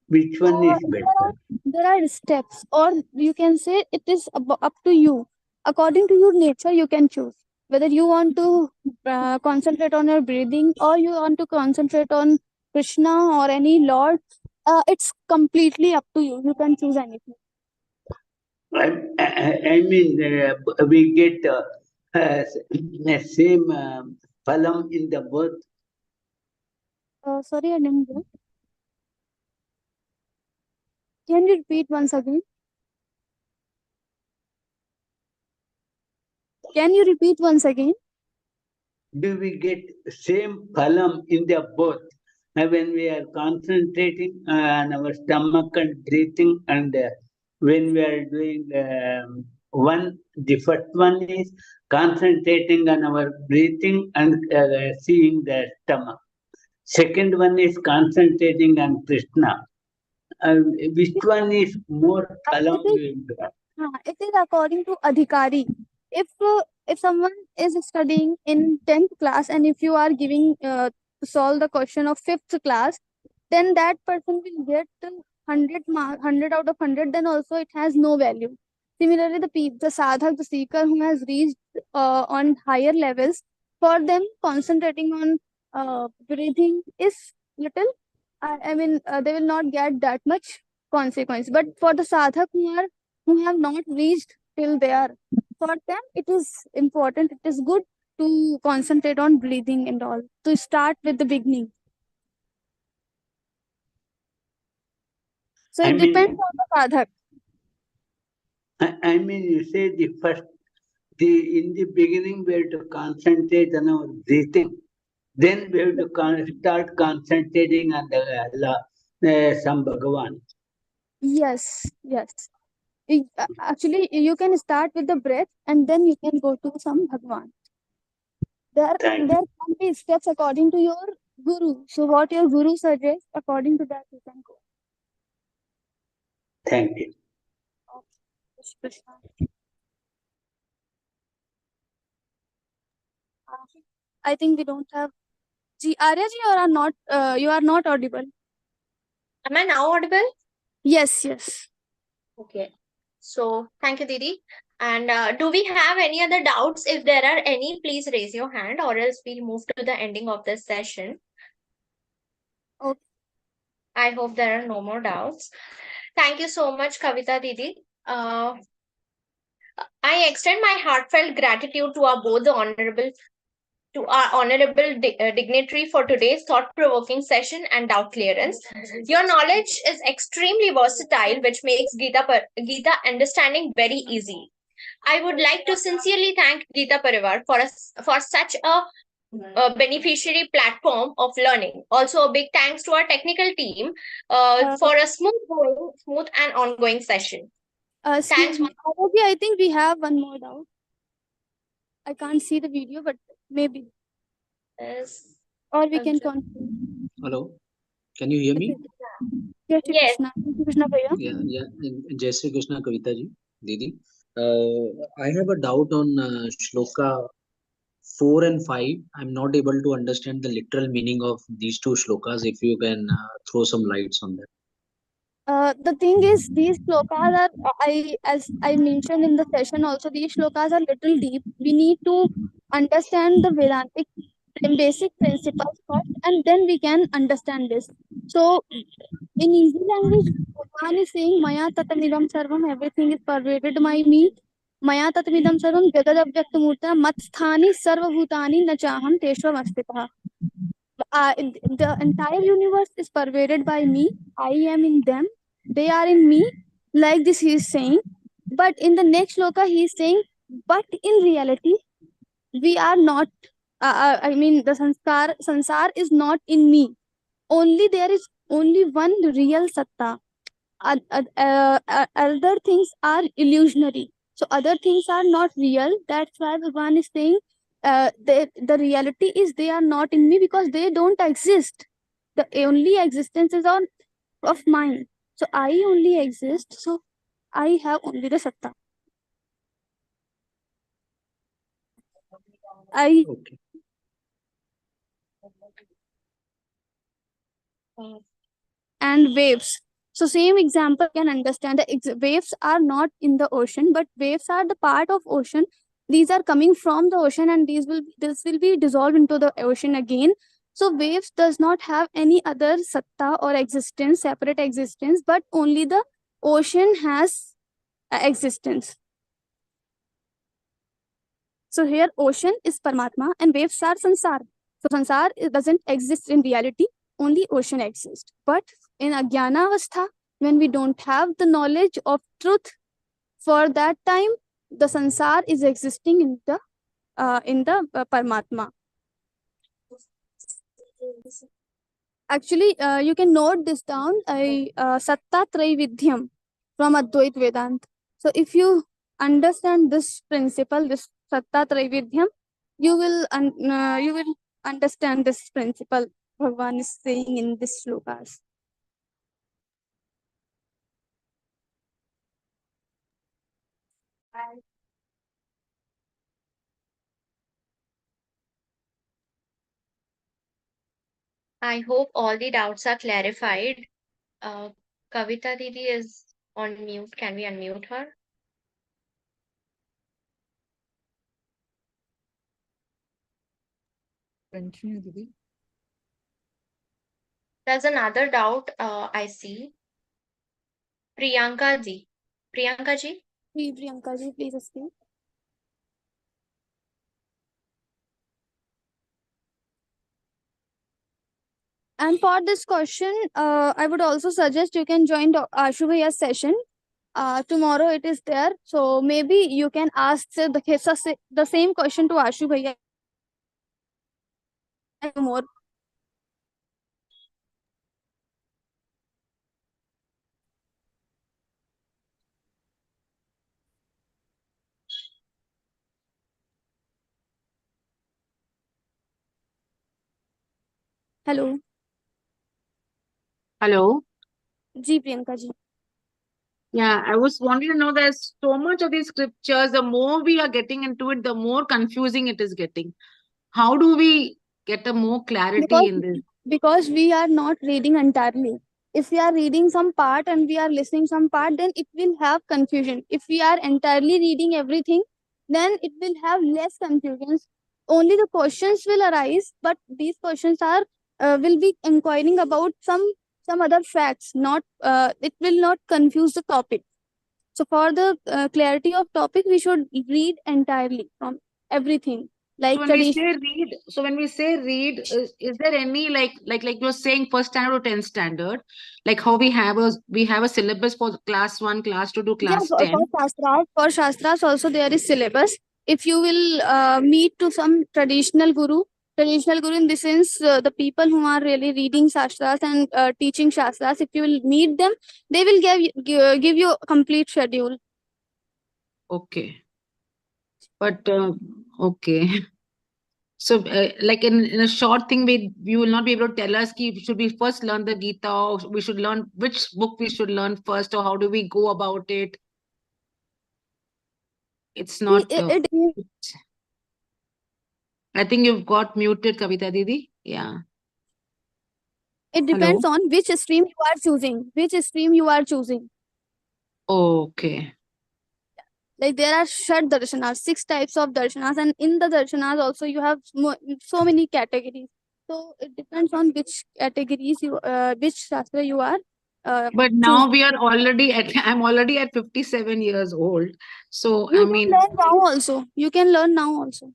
Which one is better? There are steps, or you can say it is up to you. According to your nature, you can choose whether you want to concentrate on your breathing or you want to concentrate on Krishna or any Lord. It's completely up to you. You can choose anything. I mean, we get the same phalam in the both. Sorry, I didn't get. Can you repeat once again? Can you repeat once again? Do we get same phalam in the both when we are concentrating on our stomach and breathing, and when we are doing the first one is concentrating on our breathing and seeing the stomach. Second one is concentrating on Krishna. Which one is more phalam? It is according to adhikari. If someone is studying in 10th class and if you are giving to solve the question of 5th class, then that person will get 100 out of 100. Then also it has no value. Similarly, the sadhak, the seeker who has reached on higher levels, for them concentrating on breathing is little. I mean, they will not get that much consequence. But for the sadhak who have not reached till there, for them it is important. It is good to concentrate on breathing and all. To start with the beginning. So it depends on the sadhak. I mean, you say the first, in the beginning we have to concentrate on our breathing. Then we have to start concentrating on the some Bhagavan. Yes. Actually, you can start with the breath and then you can go to some Bhagwan. There can be steps according to your guru. So what your guru suggests, according to that you can go. Thank you. Okay. I think we don't have. Ji, Arya ji, you are not audible. Am I now audible? Yes, yes. Okay. So thank you, Didi. And do we have any other doubts? If there are any, please raise your hand, or else we'll move to the ending of this session. Okay. I hope there are no more doubts. Thank you so much, Kavita Didi. I extend my heartfelt gratitude to our honorable dignitary for today's thought-provoking session and doubt clearance. Your knowledge is extremely versatile, which makes Geeta understanding very easy. I would like to sincerely thank Geeta Pariwar for such a beneficiary platform of learning. Also, a big thanks to our technical team for a smooth and ongoing session. Excuse me, Arya ji, I think we have one more doubt. I can't see the video, but maybe. Yes. Or we can continue. Hello, can you hear me? Yes, Shri Yes. Krishna. Shri Krishna Bhaiya. Yeah. Jai Shri Krishna, Kavita ji, Didi. I have a doubt on shloka 4 and 5. I'm not able to understand the literal meaning of these two shlokas. If you can throw some lights on that. The thing is, these shlokas are, as I mentioned in the session also, these shlokas are little deep. We need to understand the Vedantic basic principles first, and then we can understand this. So, in easy language, Bhagwan is saying, Maya tatamidam sarvam, everything is pervaded by me. Maya tatamidam sarvam, jagad abhyakta murta, matsthani sarvabhutani nachaham teshvam astitah. The entire universe is pervaded by me. I am in them. They are in me. Like this, he is saying. But in the next shloka, he is saying, but in reality, we are not. I mean, the sansar is not in me. Only there is only one real satta. Other things are illusionary. So other things are not real. That's why Bhagwan is saying the reality is they are not in me because they don't exist. The only existence is of mine. So I only exist. So I have only the satta. Okay. And waves. So same example can understand the waves are not in the ocean, but waves are the part of ocean. These are coming from the ocean, and this will be dissolved into the ocean again. So waves does not have any other satta or existence, separate existence, but only the ocean has existence. So here ocean is Paramatma and waves are Sansar. So Sansar doesn't exist in reality, only ocean exists. But in Ajnana Avastha, when we don't have the knowledge of truth, for that time, the Sansar is existing in the Paramatma. Actually, you can note this down, Satta Traividhyam from Advait Vedanta. So if you understand this principle, this Satta Traividhyam, you will understand this principle Bhagavan is saying in this shlokas. I hope all the doubts are clarified. Kavita Didi is on mute. Can we unmute her? Continue, Didi. There's another doubt I see. Priyanka ji. Priyanka ji? Priyanka ji, please speak. And for this question, I would also suggest you can join Ashu Bhaiya's session. Tomorrow it is there. So maybe you can ask the same question to Ashu Bhaiya more. Hello. Hello. Ji, Priyanka ji. Yeah, I was wanting to know there's so much of these scriptures. The more we are getting into it, the more confusing it is getting. how do we get a more clarity in this? Because we are not reading entirely. If we are reading some part and we are listening some part, then it will have confusion. If we are entirely reading everything, then it will have less confusions. Only the questions will arise, but these questions are will be inquiring about some other facts. Not it will not confuse the topic. So for the clarity of topic, we should read entirely from everything. Like So when we tradition. say read, so when we say read, is there any like you're saying first standard or 10th standard, like how we have a syllabus for class 1, class 2 to class 10? For shastras also there is syllabus. If you will meet to some traditional guru in the sense the people who are really reading shastras and teaching shastras, if you will meet them, they will give you a complete schedule. Okay. But okay. So like in a short thing, you will not be able to tell us should we first learn the Gita, or we should learn which book we should learn first, or how do we go about it? It's not. I think you've got muted, Kavita Didi. Yeah. It depends on which stream you are choosing. Okay. Like there are Shad Darshanas, 6 types of darshanas, and in the darshanas also you have so many categories. So it depends on which categories which shastra you are. But now we are already I'm already at 57 years old. So you can learn now also.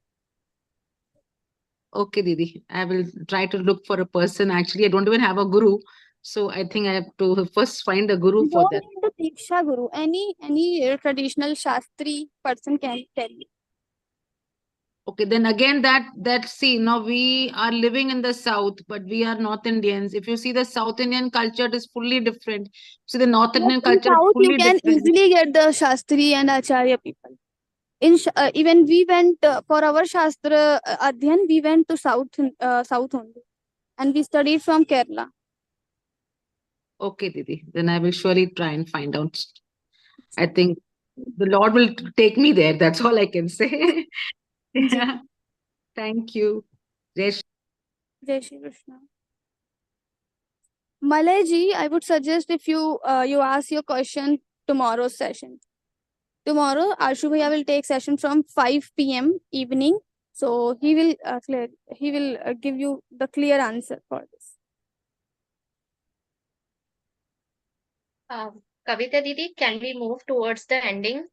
Okay, Didi. I will try to look for a person. Actually, I don't even have a guru. So I think I have to first find a guru for that. You don't need the Diksha guru. Any traditional Shastri person can tell you. Okay, then again see, now we are living in the South, but we are North Indians. If you see the South Indian culture, it is fully different. So the North Indian culture South, is fully you can easily get the Shastri and Acharya people. Even we went for our Shastra Adhyan, we went to South only. And we studied from Kerala. Okay, Didi. Then I will surely try and find out. I think the Lord will take me there. That's all I can say. Yeah. Thank you. Jai Shri Krishna. Malay ji, I would suggest if you ask your question tomorrow's session. Tomorrow, Ashu Bhaiya will take session from 5 p.m. evening. So he will give you the clear answer for this. Kavita Didi, can we move towards the ending?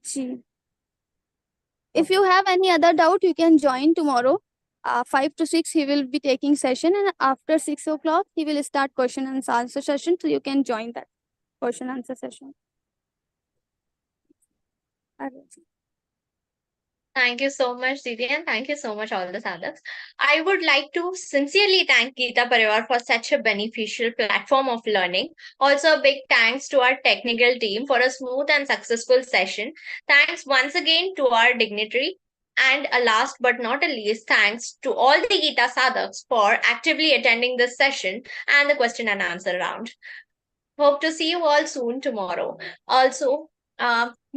Ji. If you have any other doubt, you can join tomorrow. 5 to 6, he will be taking session, and after 6 o'clock, he will start question and answer session. So you can join that question answer session. Thank you so much, Didi, and thank you so much, all the sadhaks. I would like to sincerely thank Geeta Pariwar for such a beneficial platform of learning. Also, a big thanks to our technical team for a smooth and successful session. Thanks once again to our dignitary. And last but not least, thanks to all the Geeta sadhaks for actively attending this session and the question and answer round. Hope to see you all soon tomorrow. Also,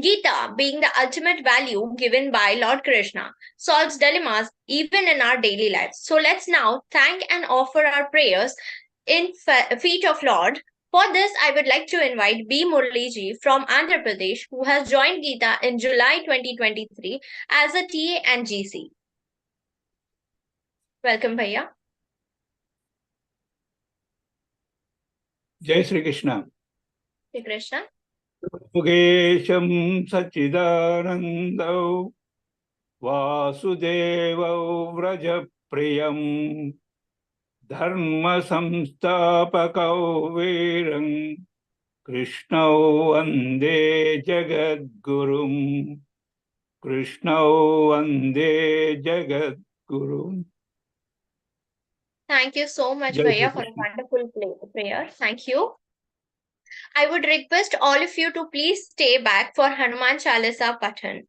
Gita, being the ultimate value given by Lord Krishna, solves dilemmas even in our daily lives. So let's now thank and offer our prayers in feet of Lord. For this, I would like to invite B. Murliji from Andhra Pradesh, who has joined Gita in July 2023 as a TA and GC. Welcome, Bhaiya. Jai Shri Krishna. Shri Krishna. Yogesham Sachidanandau Vasudevau Vrajapriyam Dharma Samstapakau Veram Krishnau Vande Jagadgurum Krishnau Vande Jagadgurum. Thank you so much, Bhaiya, for a wonderful prayer. Thank you. I would request all of you to please stay back for Hanuman Chalisa Pathan.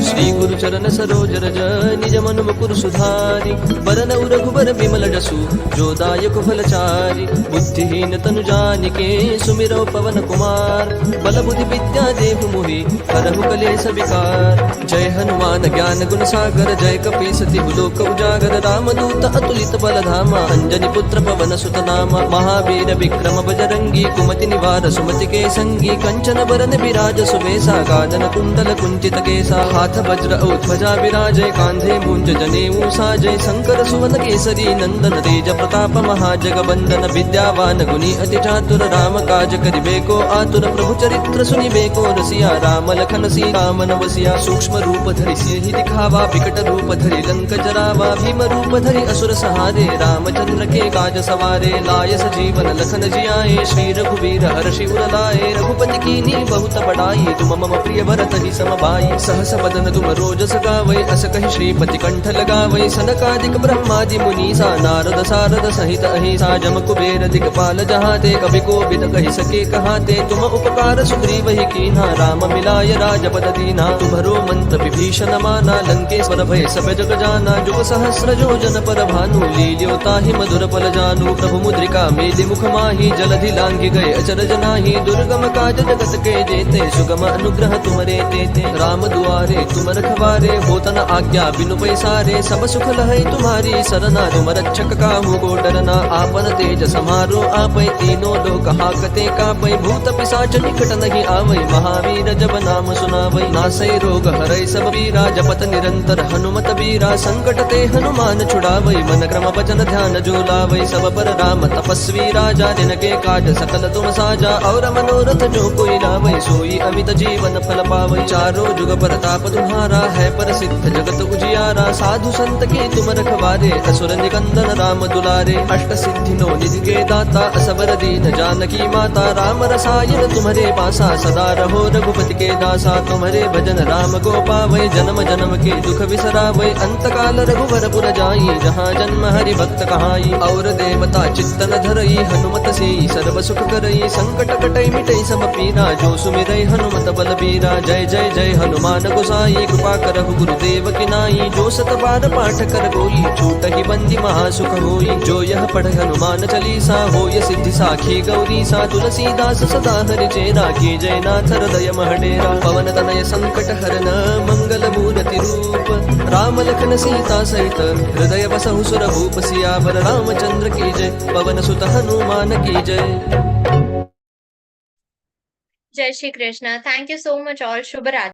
Shri गुरु चरण सरोज रज निज मन मुकुर सुधारि बरन रघुबर बिमल जसु जो दायक फलचारि बुद्धिहीन तनु जानिके सुमिरो पवन कुमार बल बुद्धि विद्या देहु मोहि हरहु कलेश विकार जय हनुमान ज्ञान गुण सागर जय कपीसति लोक उजागर रामदूत अतुलित बल धामा अंजनी पुत्र पवन सुत नामा महावीर विक्रम बजरंगी कुमति निवार सुमति के संगी कंचन बरन विराज सुबेसा गानन कुंडल कुंचित केसा हाथ वज्र औ ध्वजा विराजय कांधे मूंज जनेऊ साजय शंकर सुवन केसरी नंदन तेज प्रताप महाजगवंदन विद्यावान गुणी अति चातुर राम काज करिबे को आतुर प्रभु चरित्र सुनिबे को रसिया राम लखन सीता मन वसिया सूक्ष्म रूप धरि सिंहि दिखावा विकट रूप धरि लंक जरावा भीम रूप धरि असुर सहारे रामचंद्र के काज सवारे लाय सजीवन लखन जियाए श्री रघुवीर हर्षि उर लाए रघुपति कीन्ही बहुत बड़ाई तुम मम प्रिय भरत ही सम भाई सहस बदन तुम रोजस गावै अस कहि श्रीपति कंठ लगावै सनकादिक ब्रह्मादि मुनीसा नारद सारद सहित अहिसा जम कुबेर दिक्पाल जहाते कवि कोविद कहि सके कहाते तुम उपकार सुग्रीव ही कीन्हा राम मिलाय राजपद दीना तुम्हरो मंत्र विभीषण माना लंकेश्वर भय सब जग जाना जुग सहस्र योजन पर भानु लील्यो ताहि मधुर पल जानु प्रभु मुद्रिका मेलि मुख माहि जलधि लांघि गए अचरज नाहि दुर्गम काज जगत के जेते सुगम अनुग्रह तुमरे तेते राम दुआरे तुम रखवारे होत न आज्ञा बिनु पैसारे सब सुख लहै तुम्हारी सरना तुम रक्षक काहू को डरना आपन तेज समारो आपै तीनों लोक हाकते कापै भूत पिशाच निकट नहीं आवै महावीर जब नाम सुनावै नासै रोग हरै सब पीरा जपत निरंतर हनुमत बीरा संकट ते हनुमान छुड़ावै मन क्रम वचन ध्यान जो लावै सब पर राम तपस्वी राजा जिनके काज सकल तुम साजा और मनोरथ जो कोई लावै सोई अमित जीवन फल पावै चारों जुग परताप तुम्हारा है प्रसिद्ध जगत उजियारा साधु संत के तुम रखवारे असुर निकंदन राम दुलारे अष्ट सिद्धि नो निधि के दाता असबर दीन जानकी माता राम रसायन तुम्हारे पासा सदा रहो रघुपति के दासा तुम्हारे भजन राम को पावै जन्म जन्म के दुख बिसरावै अंत काल रघुवर पुर जाई जहाँ जन्म हरि भक्त कहाई और देवता चित्तन धरई हनुमत से सर्व सुख करई संकट कटई मिटई सब पीरा जो सुमिरई हनुमत बल बीरा जय जय जय हनुमान गोसाई कृपा करहु गुरुदेव की नाई जो सत बार पाठ कर कोई छूट ही बंदी महासुख होई जो यह पढ़ हनुमान चालीसा होय सिद्धि साखी गौरी सा तुलसीदास सदा हरि चेरा की जय नाथ हृदय महडेरा पवन तनय संकट हरन मंगल मूर्ति रूप राम लखन सीता सहित हृदय बसहु सुर भूप सियावर रामचंद्र की जय पवन सुत हनुमान की जय Jai Shri Krishna. Thank you so much all. Shubh Ratri.